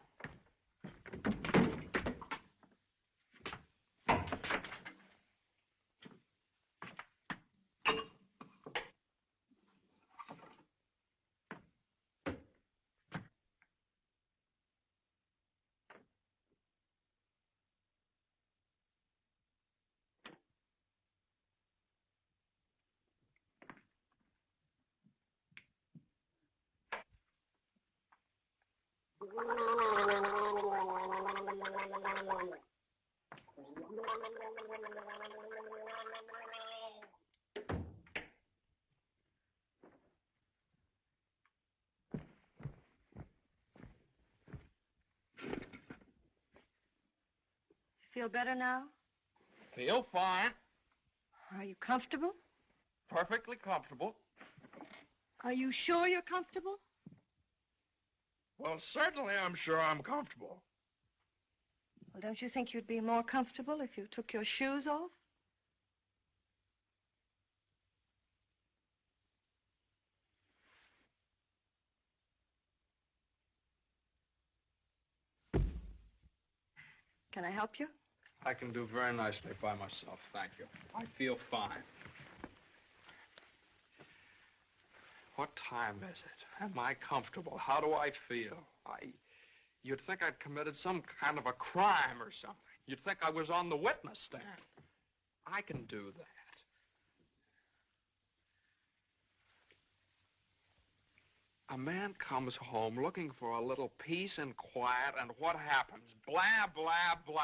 Feel better now? Feel fine. Are you comfortable? Perfectly comfortable. Are you sure you're comfortable? Well, certainly I'm sure I'm comfortable. Well, don't you think you'd be more comfortable if you took your shoes off? Can I help you? I can do very nicely by myself, thank you. I feel fine. What time is it? Am I comfortable? How do I feel? You'd think I'd committed some kind of a crime or something. You'd think I was on the witness stand. I can do that. A man comes home looking for a little peace and quiet, and what happens? Blah, blah, blah.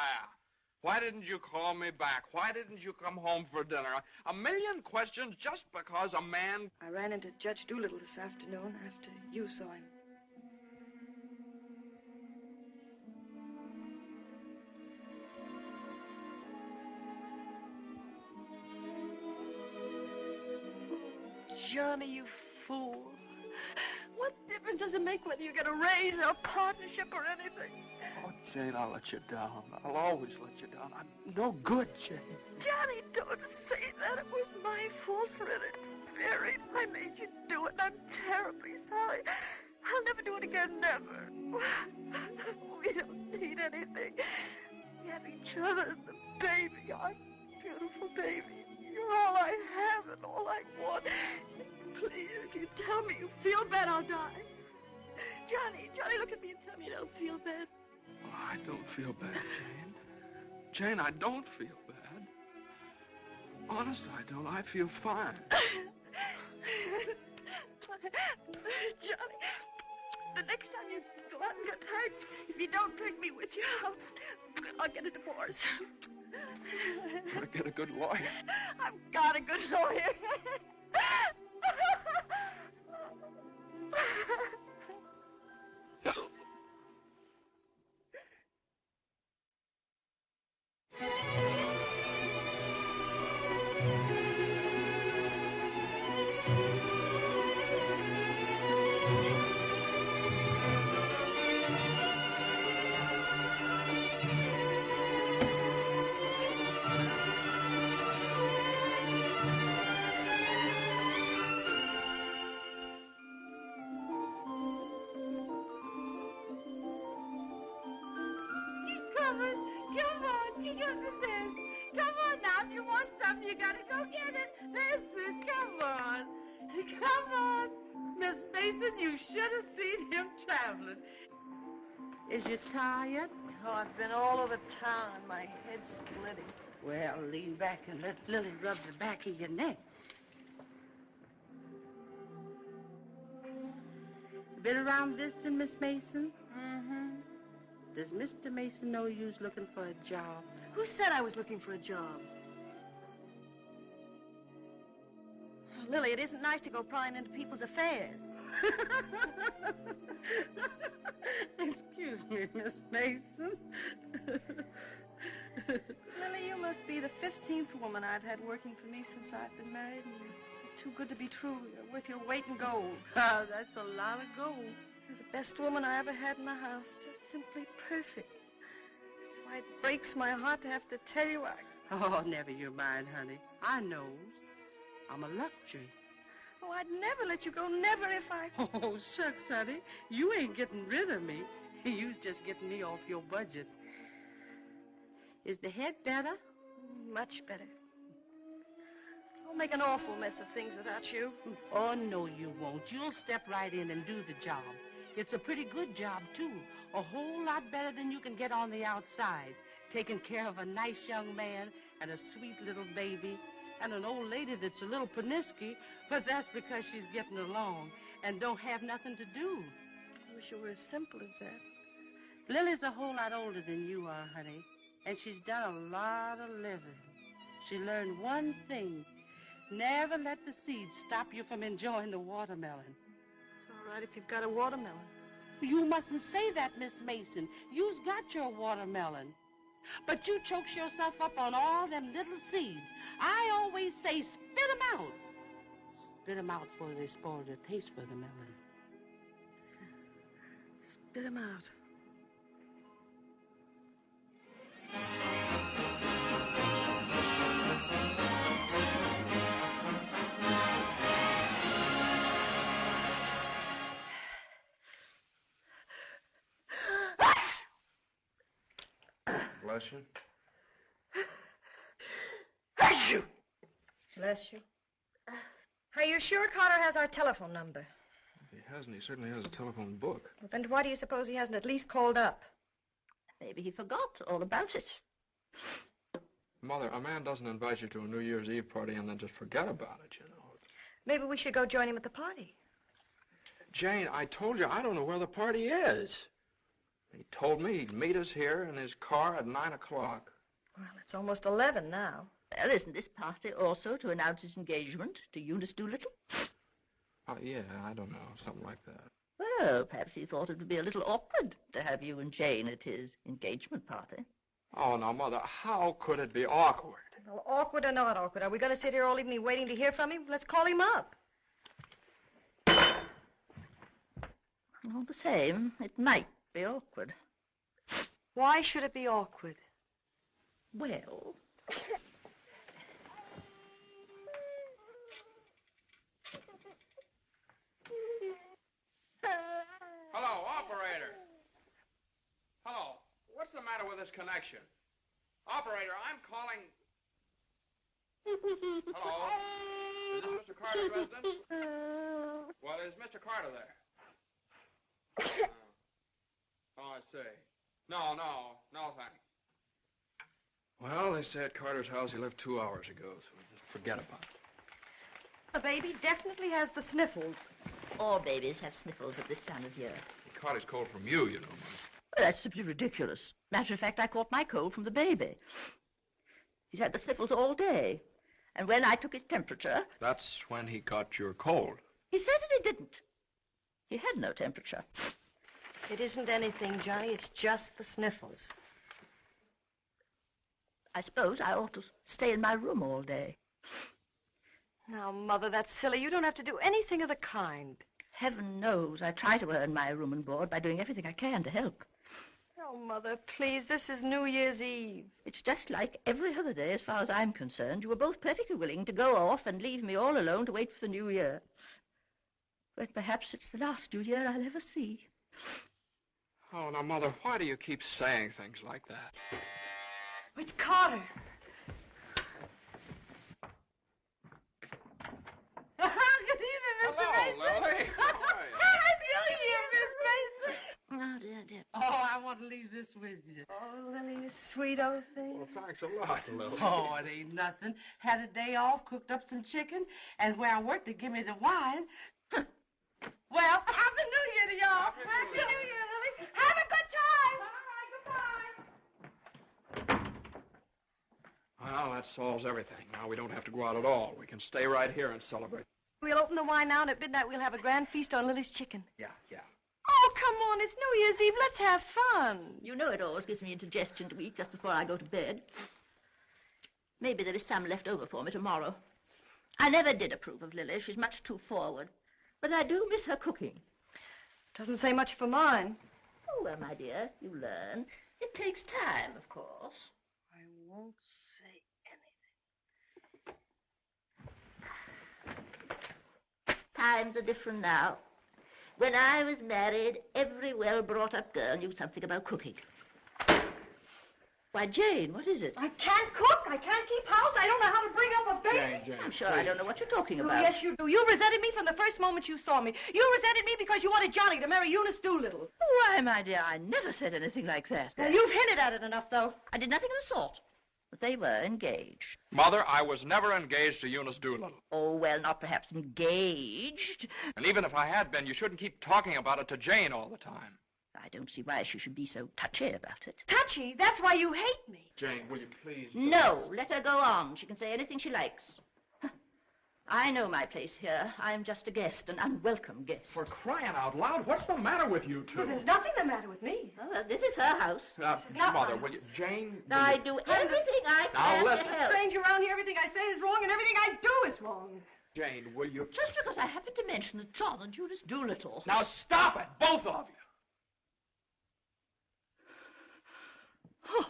Why didn't you call me back? Why didn't you come home for dinner? A million questions just because a man... I ran into Judge Doolittle this afternoon after you saw him. Johnny, you fool. What difference does it make whether you get a raise or a partnership or anything? Oh, Jane, I'll let you down. I'll always let you down. I'm no good, Jane. Johnny, don't say that. It was my fault for it. It's very. I made you do it, and I'm terribly sorry. I'll never do it again, never. We don't need anything. We have each other and the baby, our beautiful baby. You're all I have and all I want. Please, if you tell me you feel bad, I'll die. Johnny, look at me and tell me you don't feel bad. Oh, I don't feel bad, Jane. Jane, I don't feel bad. Honest, I don't. I feel fine. Johnny, the next time you go out and get hurt, if you don't take me with you, I'll get a divorce. You want to get a good lawyer? I've got a good lawyer. Is you tired? Oh, I've been all over town and my head's splitting. Well, lean back and let Lily rub the back of your neck. Been around visiting, Miss Mason? Mm-hmm. Does Mr. Mason know you was looking for a job? Who said I was looking for a job? Oh, Lily, it isn't nice to go prying into people's affairs. Excuse me, Miss Mason. Lily, you must be the 15th woman I've had working for me since I've been married, and you're too good to be true. You're worth your weight in gold. Oh, that's a lot of gold. You're the best woman I ever had in the house. Just simply perfect. That's why it breaks my heart to have to tell you Oh, never you mind, honey. I knows. I'm a luxury. Oh, I'd never let you go, never if I... Oh, shucks, honey. You ain't getting rid of me. You's just getting me off your budget. Is the head better? Much better. I'll make an awful mess of things without you. Oh, no, you won't. You'll step right in and do the job. It's a pretty good job, too. A whole lot better than you can get on the outside. Taking care of a nice young man and a sweet little baby and an old lady that's a little pernisky, but that's because she's getting along and don't have nothing to do. I wish it were as simple as that. Lily's a whole lot older than you are, honey, and she's done a lot of living. She learned one thing. Never let the seeds stop you from enjoying the watermelon. It's all right if you've got a watermelon. You mustn't say that, Miss Mason. You's got your watermelon. But you chokes yourself up on all them little seeds. I always say spit 'em out. Spit 'em out before they spoil their taste for the melon. Spit 'em out. Bless you. Bless you. Bless you. Are you sure Carter has our telephone number? If he hasn't, he certainly has a telephone book. Well, then why do you suppose he hasn't at least called up? Maybe he forgot all about it. Mother, a man doesn't invite you to a New Year's Eve party and then just forget about it, you know. Maybe we should go join him at the party. Jane, I told you I don't know where the party is. He told me he'd meet us here in his car at 9 o'clock. Well, it's almost 11 now. Well, isn't this party also to announce his engagement to Eunice Doolittle? Yeah, I don't know, something like that. Well, perhaps he thought it would be a little awkward to have you and Jane at his engagement party. Oh, now, Mother, how could it be awkward? Well, awkward or not awkward, are we going to sit here all evening waiting to hear from him? Let's call him up. All the same, it might be awkward. Why should it be awkward? Well... Hello, operator. Hello. What's the matter with this connection? Operator, I'm calling... Hello? Is this Mr. Carter's residence? Well, is Mr. Carter there? Oh, I see. No, thanks. Well, they say at Carter's house he left 2 hours ago, so we just forget about it. The baby definitely has the sniffles. All babies have sniffles at this time of year. He caught his cold from you, you know, Mother. Well, that's simply ridiculous. Matter of fact, I caught my cold from the baby. He's had the sniffles all day. And when I took his temperature... That's when he caught your cold. He certainly didn't. He had no temperature. It isn't anything, Johnny. It's just the sniffles. I suppose I ought to stay in my room all day. Now, Mother, that's silly. You don't have to do anything of the kind. Heaven knows I try to earn my room and board by doing everything I can to help. Oh, Mother, please, this is New Year's Eve. It's just like every other day as far as I'm concerned. You were both perfectly willing to go off and leave me all alone to wait for the New Year. But perhaps it's the last New Year I'll ever see. Oh, now, Mother, why do you keep saying things like that? It's Carter. Good evening, Mr. Mason. Hello, Lily. Happy New Year, Miss Mason. Oh, dear. Oh, I want to leave this with you. Oh, Lily, you sweet old thing. Well, thanks a lot, Lily. Oh, it ain't nothing. Had a day off, cooked up some chicken, and where I worked, they give me the wine. Well, Happy New Year to y'all. Happy New Year, Lily. Have a good time. Bye, goodbye. Well, that solves everything. Now we don't have to go out at all. We can stay right here and celebrate. We'll open the wine now, and at midnight we'll have a grand feast on Lily's chicken. Yeah. Oh, come on. It's New Year's Eve. Let's have fun. You know it always gives me indigestion to eat just before I go to bed. Maybe there is some left over for me tomorrow. I never did approve of Lily. She's much too forward. But I do miss her cooking. Doesn't say much for mine. Oh, well, my dear, you learn. It takes time, of course. I won't say anything. Times are different now. When I was married, every well-brought-up girl knew something about cooking. Why, Jane, what is it? I can't cook. I can't keep house. I don't know how to bring up a baby. Jane, I'm sure please. I don't know what you're talking Oh, about. yes, you do. You resented me from the first moment you saw me. You resented me because you wanted Johnny to marry Eunice Doolittle. Why, my dear, I never said anything like that. Well, you've hinted at it enough, though. I did nothing of the sort. But they were engaged. Mother, I was never engaged to Eunice Doolittle. Oh, well, not perhaps engaged. And even if I had been, you shouldn't keep talking about it to Jane all the time. I don't see why she should be so touchy about it. Touchy? That's why you hate me. Jane, will you please... No, let her go on. She can say anything she likes. I know my place here. I'm just a guest, an unwelcome guest. For crying out loud, what's the matter with you two? Well, there's nothing the matter with me. Oh, well, this is her house. This is not Mother, my will you... house. Jane, will I you... do everything I can listen. to There's a help. stranger around here. Everything I say is wrong, and everything I do is wrong. Jane, will you... Just because I happened to mention that John and Eunice Doolittle. Now stop it, both of you. Oh.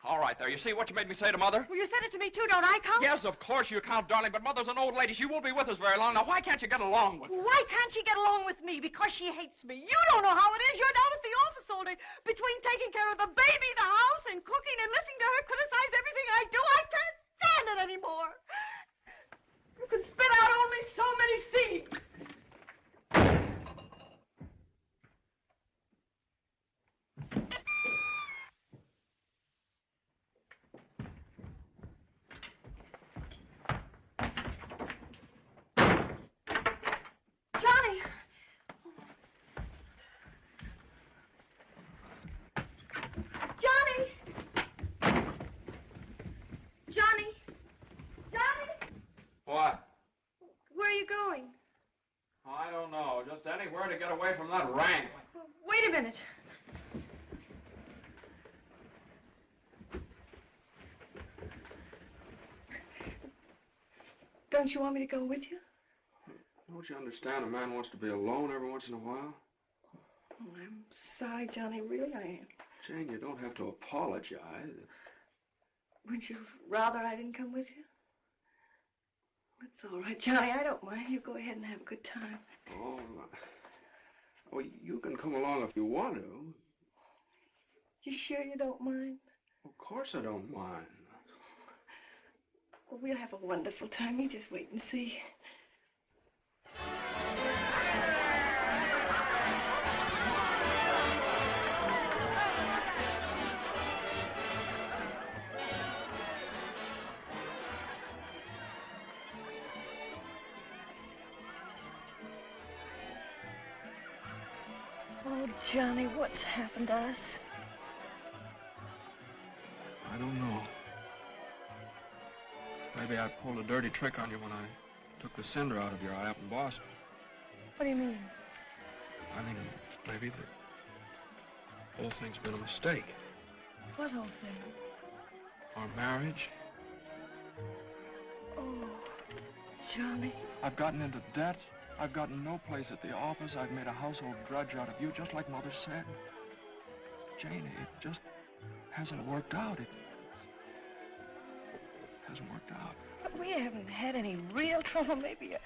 All right, there. You see what you made me say to Mother? Well, you said it to me, too. Don't I count? Yes, of course you count, darling, but Mother's an old lady. She won't be with us very long. Now, why can't you get along with her? Why can't she get along with me? Because she hates me. You don't know how it is. You're down at the office all day. Between taking care of the baby, the house, and cooking, and listening to her criticize everything I do, I can't stand it anymore. You can spit out only so many seeds. get away from that rank. Wait a minute. Don't you want me to go with you? Don't you understand? A man wants to be alone every once in a while. Oh, I'm sorry, Johnny. Really, I am. Jane, you don't have to apologize. Would you rather I didn't come with you? It's all right, Johnny. I don't mind. You go ahead and have a good time. Oh, well, you can come along if you want to. You sure you don't mind? Of course I don't mind. Well, we'll have a wonderful time. You just wait and see. Oh, Johnny, what's happened to us? I don't know. Maybe I pulled a dirty trick on you when I took the cinder out of your eye up in Boston. What do you mean? I mean, maybe the whole thing's been a mistake. What whole thing? Our marriage. Oh, Johnny. I've gotten into debt. I've gotten no place at the office. I've made a household drudge out of you, just like Mother said. Jane, it just hasn't worked out. It hasn't worked out. But we haven't had any real trouble. Maybe a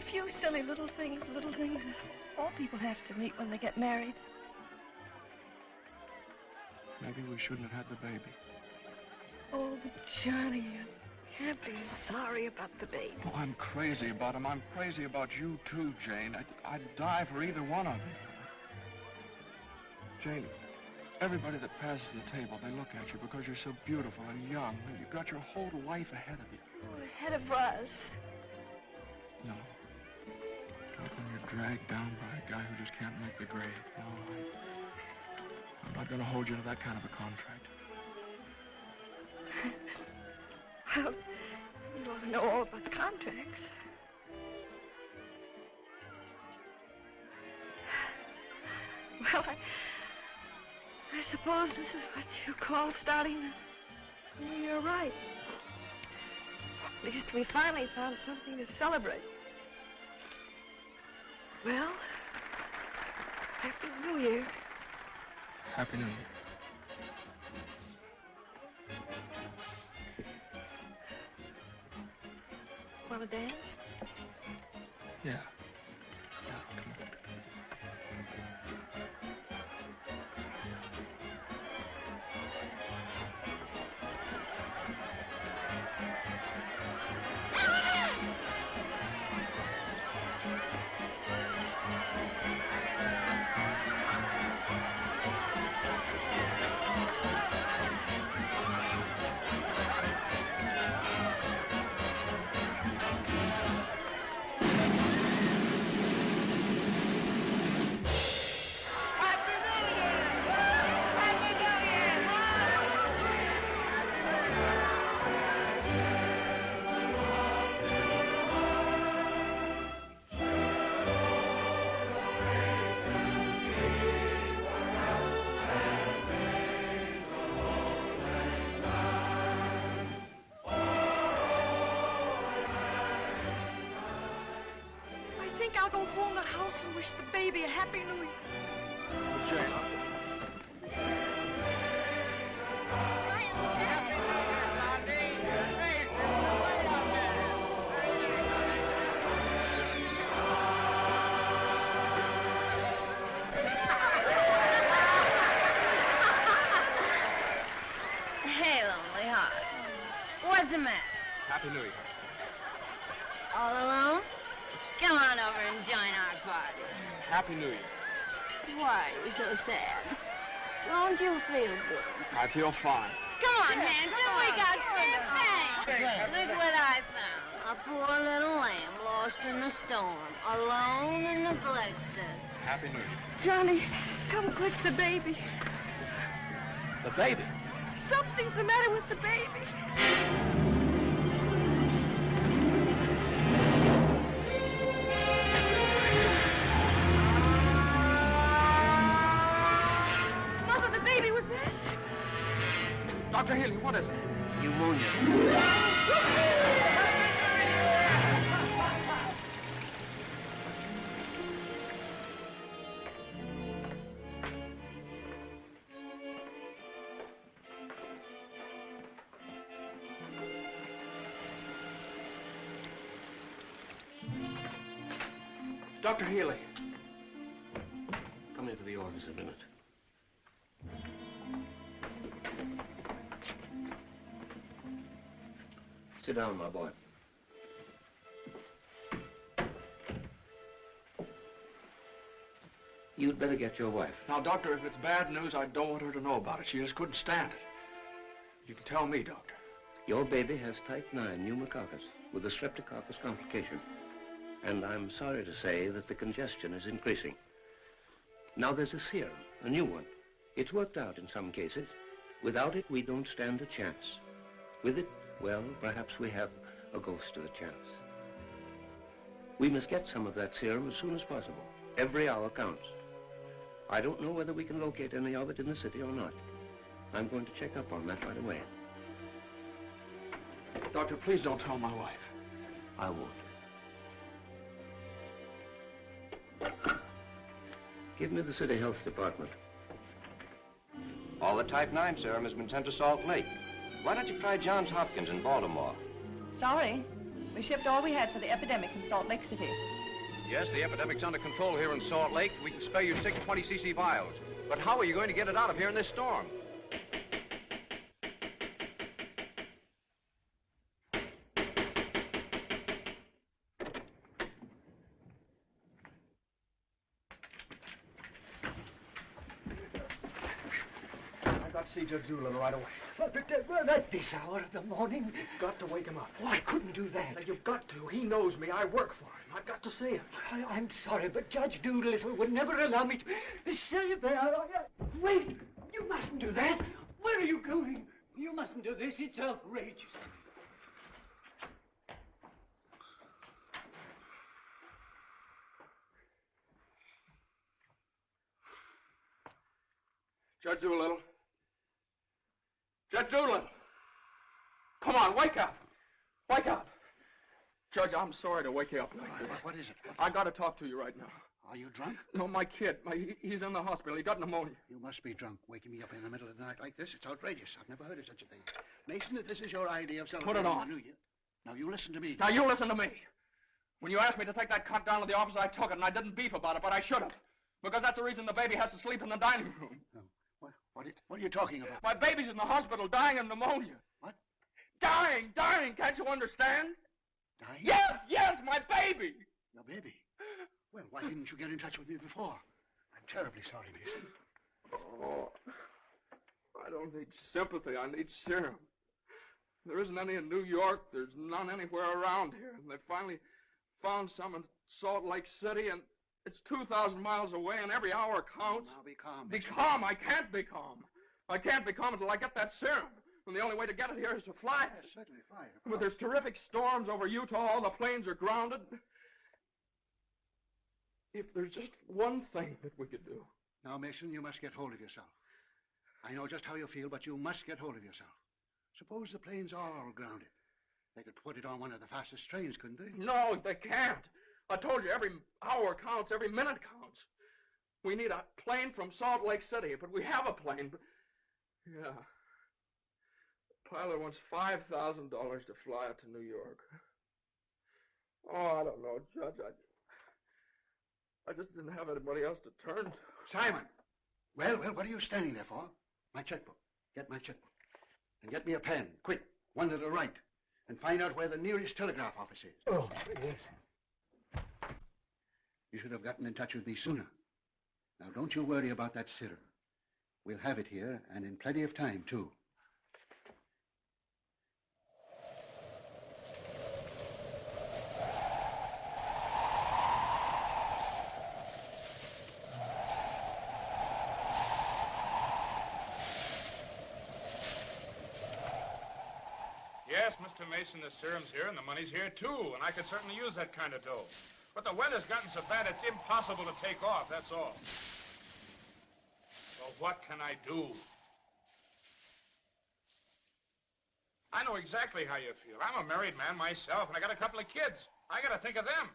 few silly little things that all people have to meet when they get married. Maybe we shouldn't have had the baby. Oh, but Johnny, you can't be sorry about the baby. Oh, I'm crazy about him. I'm crazy about you, too, Jane. I'd die for either one of you. Jane, everybody that passes the table, they look at you because you're so beautiful and young, and you've got your whole life ahead of you. Oh, ahead of us. No. Not when you're dragged down by a guy who just can't make the grade. No, I'm not going to hold you to that kind of a contract. Well, you ought to know all about contracts. Well, I suppose this is what you call starting the new year right. At least we finally found something to celebrate. Well, Happy New Year. Happy New Year. Want to dance? Yeah. Come on. I'll go home to the house and wish the baby a Happy New Year. Jane. Hey, lonely heart. What's the matter? Happy New Year. All alone? Come on over and join our party. Happy New Year. Why are you so sad? Don't you feel good? I feel fine. Come on, handsome. We got champagne. Look what I found. A poor little lamb lost in the storm, alone and neglected. Happy New Year. Johnny, come quick, the baby. The baby? Something's the matter with the baby. Dr. Healy, what is it? Pneumonia. Dr. Healy. Come into the office a minute. Sit down, my boy. You'd better get your wife. Now, Doctor, if it's bad news, I don't want her to know about it. She just couldn't stand it. You can tell me, Doctor. Your baby has type 9 pneumococcus with a streptococcus complication. And I'm sorry to say that the congestion is increasing. Now there's a serum, a new one. It's worked out in some cases. Without it, we don't stand a chance. With it, well, perhaps we have a ghost of a chance. We must get some of that serum as soon as possible. Every hour counts. I don't know whether we can locate any of it in the city or not. I'm going to check up on that right away. Doctor, please don't tell my wife. I won't. Give me the city health department. All the type 9 serum has been sent to Salt Lake. Why don't you try Johns Hopkins in Baltimore? Sorry. We shipped all we had for the epidemic in Salt Lake City. Yes, the epidemic's under control here in Salt Lake. We can spare you 6 20cc vials. But how are you going to get it out of here in this storm? See Judge Doolittle right away. But at this hour of the morning? You've got to wake him up. Oh, I couldn't do that. Now, you've got to. He knows me. I work for him. I've got to see him. I'm sorry, but Judge Doolittle would never allow me to say there. Wait! You mustn't do that. Where are you going? You mustn't do this. It's outrageous. Judge Doolittle. Judge Doolittle! Come on, wake up! Wake up! Judge, I'm sorry to wake you up like this. What is it? I got to talk to you right now. Are you drunk? No, my kid. He's in the hospital. He got pneumonia. You must be drunk, waking me up in the middle of the night like this. It's outrageous. I've never heard of such a thing. Mason, if this is your idea of celebrating Put it on. the New Year... Now, you listen to me. Now, you listen to me. When you asked me to take that cut down to the office, I took it, and I didn't beef about it, but I should have. Because that's the reason the baby has to sleep in the dining room. No. What are you talking about? My baby's in the hospital dying of pneumonia. What? Dying! Can't you understand? Dying? Yes, my baby! Your baby? Well, why didn't you get in touch with me before? I'm terribly sorry, Mason. Oh, I don't need sympathy. I need serum. There isn't any in New York. There's none anywhere around here. And they finally found some in Salt Lake City, and it's 2,000 miles away, and every hour counts. Now, be calm. Be calm. I can't be calm. I can't be calm until I get that serum. And the only way to get it here is to fly it. Certainly, fly it. But there's terrific storms over Utah. All the planes are grounded. If there's just one thing that we could do. Now, Mason, you must get hold of yourself. I know just how you feel, but you must get hold of yourself. Suppose the planes are all grounded. They could put it on one of the fastest trains, couldn't they? No, they can't. I told you, every hour counts, every minute counts. We need a plane from Salt Lake City, but we have a plane. But... yeah. The pilot wants $5,000 to fly it to New York. Oh, I don't know, Judge. I just didn't have anybody else to turn to. Simon! Well, what are you standing there for? My checkbook. Get my checkbook. And get me a pen, quick. One that'll write. And find out where the nearest telegraph office is. Oh, yes. You should have gotten in touch with me sooner. Now, don't you worry about that serum. We'll have it here, and in plenty of time, too. Yes, Mr. Mason, the serum's here, and the money's here, too, and I could certainly use that kind of dough. But the weather's gotten so bad it's impossible to take off, that's all. Well, what can I do? I know exactly how you feel. I'm a married man myself, and I got a couple of kids. I got to think of them.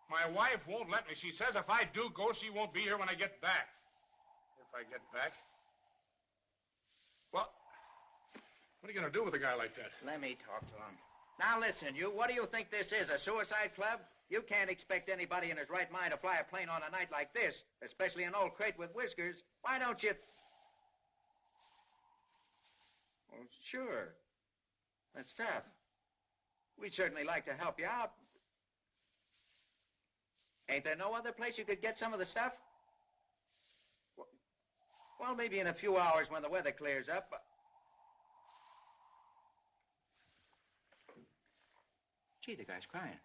My wife won't let me. She says if I do go, she won't be here when I get back. If I get back? Well, what are you going to do with a guy like that? Let me talk to him. Now listen, you, what do you think this is, a suicide club? You can't expect anybody in his right mind to fly a plane on a night like this, especially an old crate with whiskers. Why don't you... Well, sure. That's tough. We'd certainly like to help you out. Ain't there no other place you could get some of the stuff? Well, maybe in a few hours when the weather clears up. Gee, the guy's crying.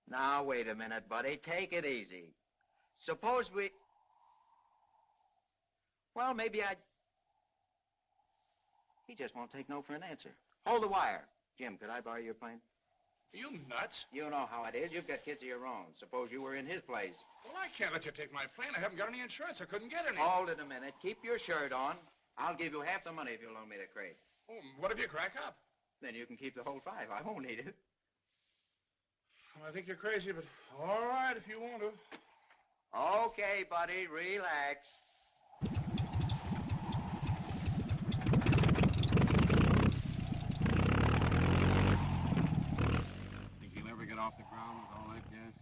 Now, wait a minute, buddy. Take it easy. Suppose we... Well, maybe I... He just won't take no for an answer. Hold the wire. Jim, could I borrow your plane? Are you nuts? You know how it is. You've got kids of your own. Suppose you were in his place. Well, I can't let you take my plane. I haven't got any insurance. I couldn't get any. Hold it a minute. Keep your shirt on. I'll give you half the money if you'll loan me the crate. Oh, what if you crack up? Then you can keep the whole 5. I won't need it. Well, I think you're crazy, but all right if you want to. Okay, buddy. Relax. Off the ground with all that gas?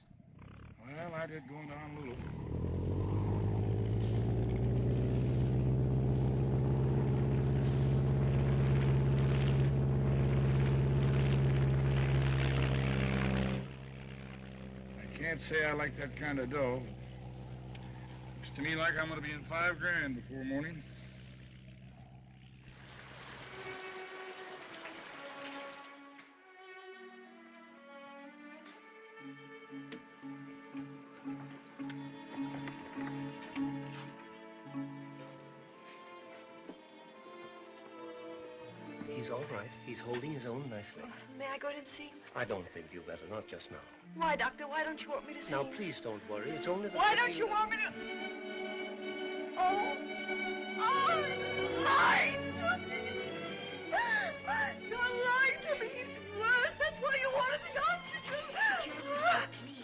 Well, I did going down a little. I can't say I like that kind of dough. Looks to me like I'm going to be in $5 grand before morning. He's all right. He's holding his own nicely. May I go in and see him? I don't think you better, not just now. Why, Doctor? Why don't you want me to see Now, him? please don't worry. It's only the... Why don't you want me to... Oh, lying to me. You're lying to me. He's worse. That's why you wanted the oxygen.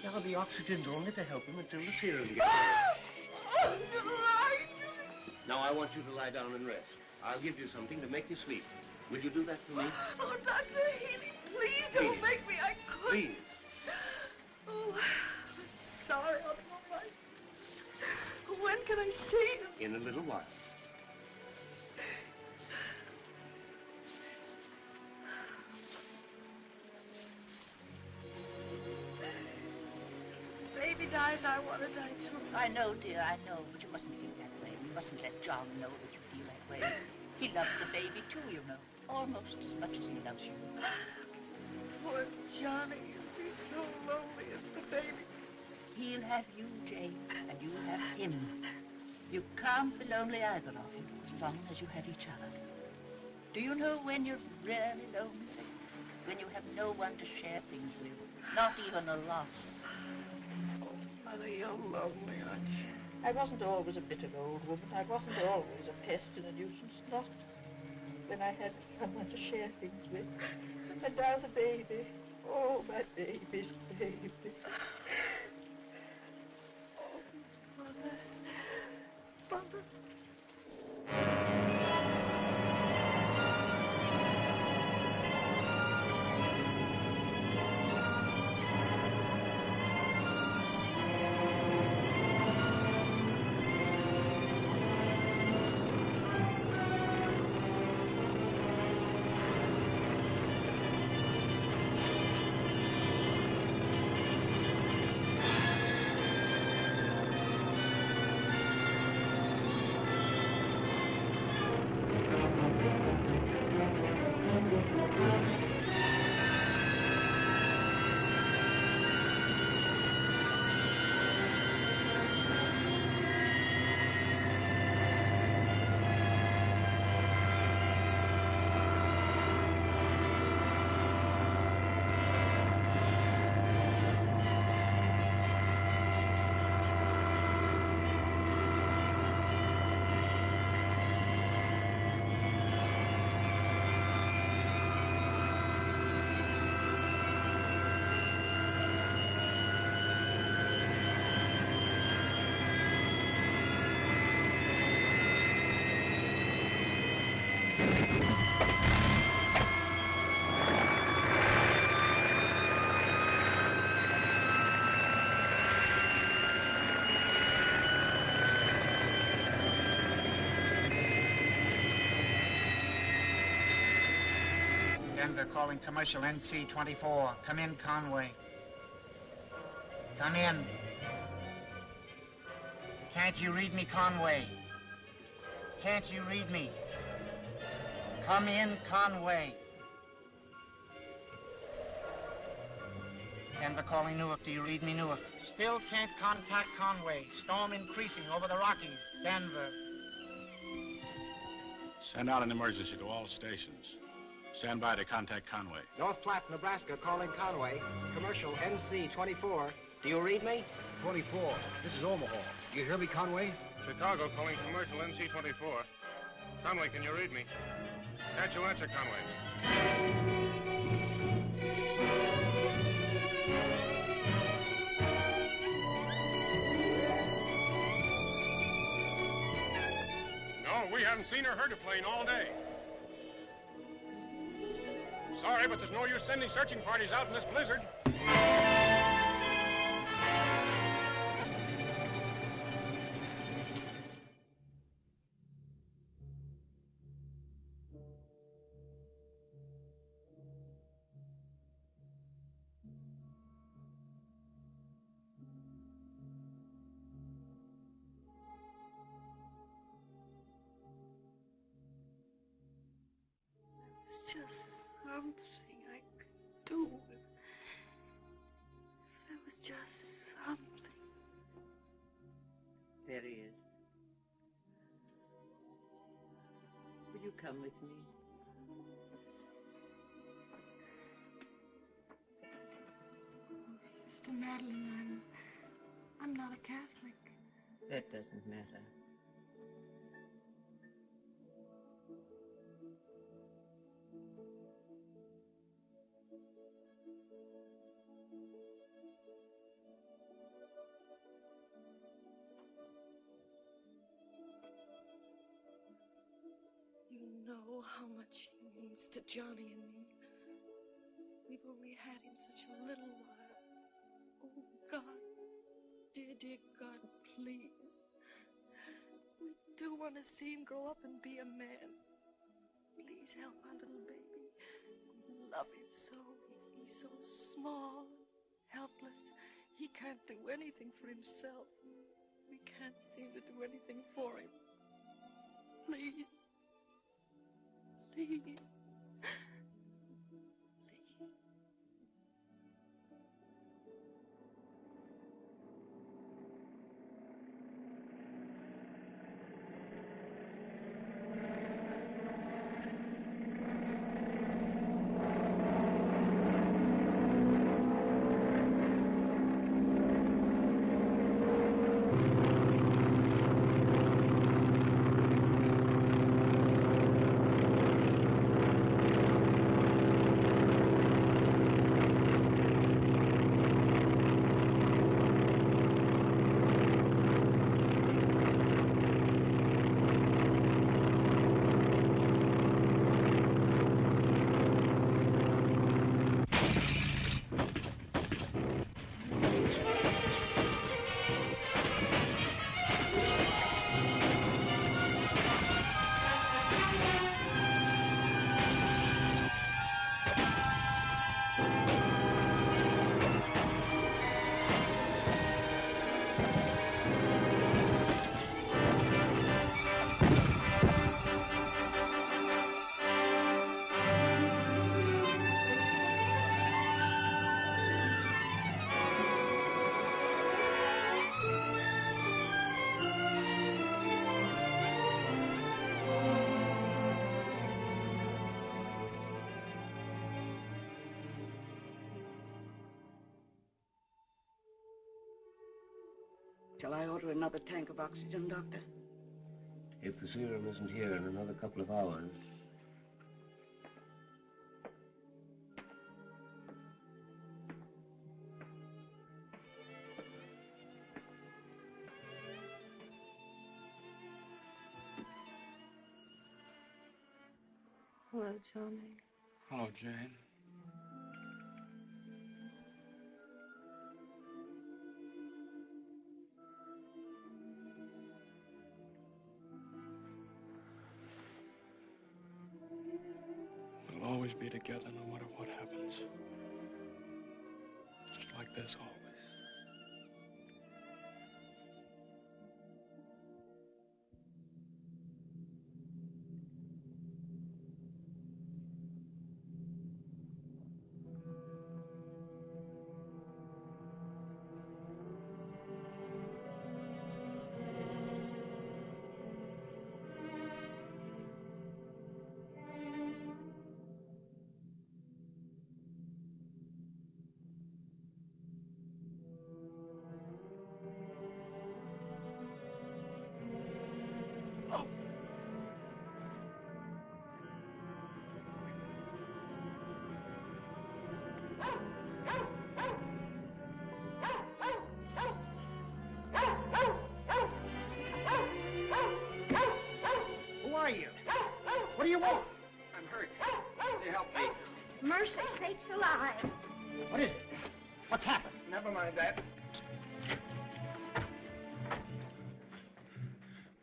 Now, the oxygen's only to help him until the serum gets Oh, you're lying to me. Now, I want you to lie down and rest. I'll give you something to make you sleep. Will you do that for me? Oh, Dr. Healy, please don't make me. I couldn't. Please. Oh, I'm sorry. I'll be all right. When can I see him? In a little while. Baby dies, I want to die too. I know, dear, I know, but you mustn't feel that way. You mustn't let John know that you feel that way. He loves the baby, too, you know. Almost as much as he loves you. Poor Johnny, he'll be so lonely as the baby. He'll have you, Jane, and you'll have him. You can't be lonely, either of you, as long as you have each other. Do you know when you're really lonely? When you have no one to share things with, not even a loss. Oh, Mother, you're lonely, aren't you? I wasn't always a bitter old woman. I wasn't always a pest and a nuisance. Not when I had someone to share things with. And now the baby. Oh, my baby's baby. Oh, Mother. Mother. Denver calling commercial NC-24. Come in, Conway. Come in. Can't you read me, Conway? Can't you read me? Come in, Conway. Denver calling Newark. Do you read me, Newark? Still can't contact Conway. Storm increasing over the Rockies. Denver. Send out an emergency to all stations. Stand by to contact Conway. North Platte, Nebraska, calling Conway. Commercial NC-24. Do you read me? 24. This is Omaha. Do you hear me, Conway? Chicago calling commercial NC-24. Conway, can you read me? Can't you answer, Conway? No, we haven't seen or heard a plane all day. Sorry, but there's no use sending searching parties out in this blizzard. It's just something I could do. There was just something. There he is. Will you come with me? Oh, Sister Madeline, I'm not a Catholic. That doesn't matter. You know how much he means to Johnny and me. We've only had him such a little while. Oh, God, dear, dear God, please. We do want to see him grow up and be a man. Please help our little baby. We love him so. He's so small, helpless. He can't do anything for himself. We can't seem to do anything for him. Please. Please. Shall I order another tank of oxygen, Doctor? If the serum isn't here in another couple of hours. Hello, Johnny. Hello, Jane. It'll always be together no matter what happens. Just like this always. What do you want? I'm hurt. Can you help me? Mercy sakes alive. What is it? What's happened? Never mind that.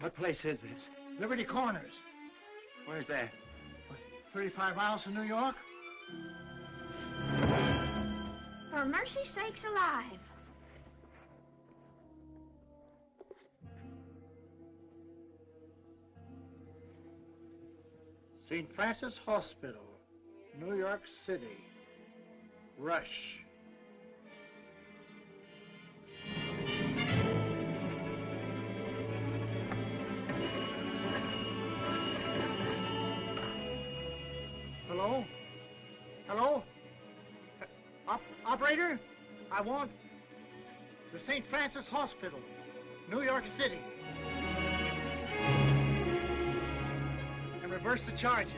What place is this? Liberty Corners. Where's that? 35 miles from New York? For mercy sakes alive. St. Francis Hospital, New York City. Rush. Hello? Hello? Operator? I want the St. Francis Hospital, New York City. And reverse the charges.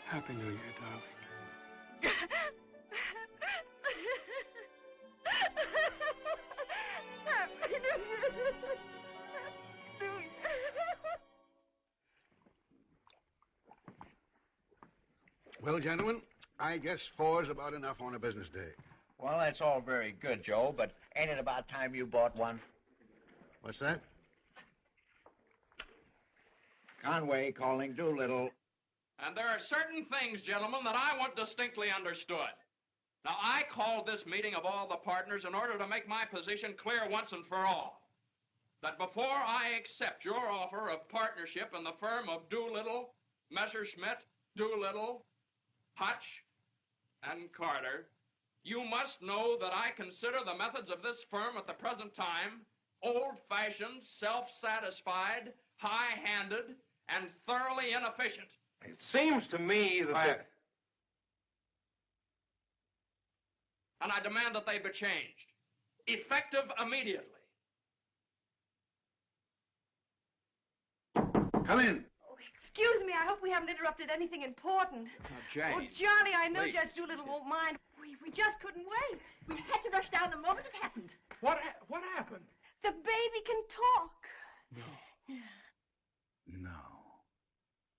Happy New Year, darling. Happy New Year. Well, gentlemen, I guess 4's about enough on a business day. Well, that's all very good, Joe, but ain't it about time you bought one? What's that? Conway calling Doolittle. And there are certain things, gentlemen, that I want distinctly understood. Now, I called this meeting of all the partners in order to make my position clear once and for all. That before I accept your offer of partnership in the firm of Doolittle, Messerschmitt, Doolittle, Hutch, and Carter, you must know that I consider the methods of this firm at the present time old-fashioned, self-satisfied, high-handed, and thoroughly inefficient. It seems to me that... And I demand that they be changed, effective immediately. Come in. Oh, excuse me, I hope we haven't interrupted anything important. Jane. Oh, Johnny, I know Please. Judge Doolittle won't mind. We just couldn't wait. We had to rush down the moment it happened. What happened? The baby can talk. No. No.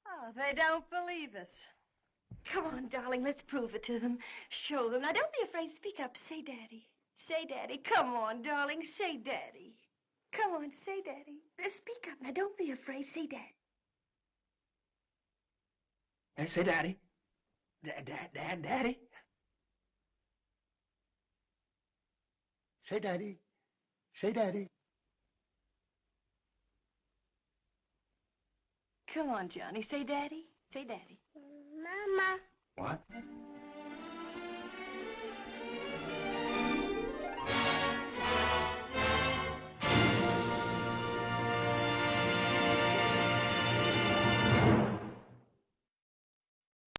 Oh, they don't believe us. Come on, darling, let's prove it to them. Show them. Now, don't be afraid. Speak up. Say Daddy. Say Daddy. Come on, darling. Say Daddy. Come on, say Daddy. Speak up. Now, don't be afraid. Say Daddy. Say Daddy. Daddy. Say Daddy. Say Daddy. Come on, Johnny. Say Daddy. Say Daddy. Mama. What?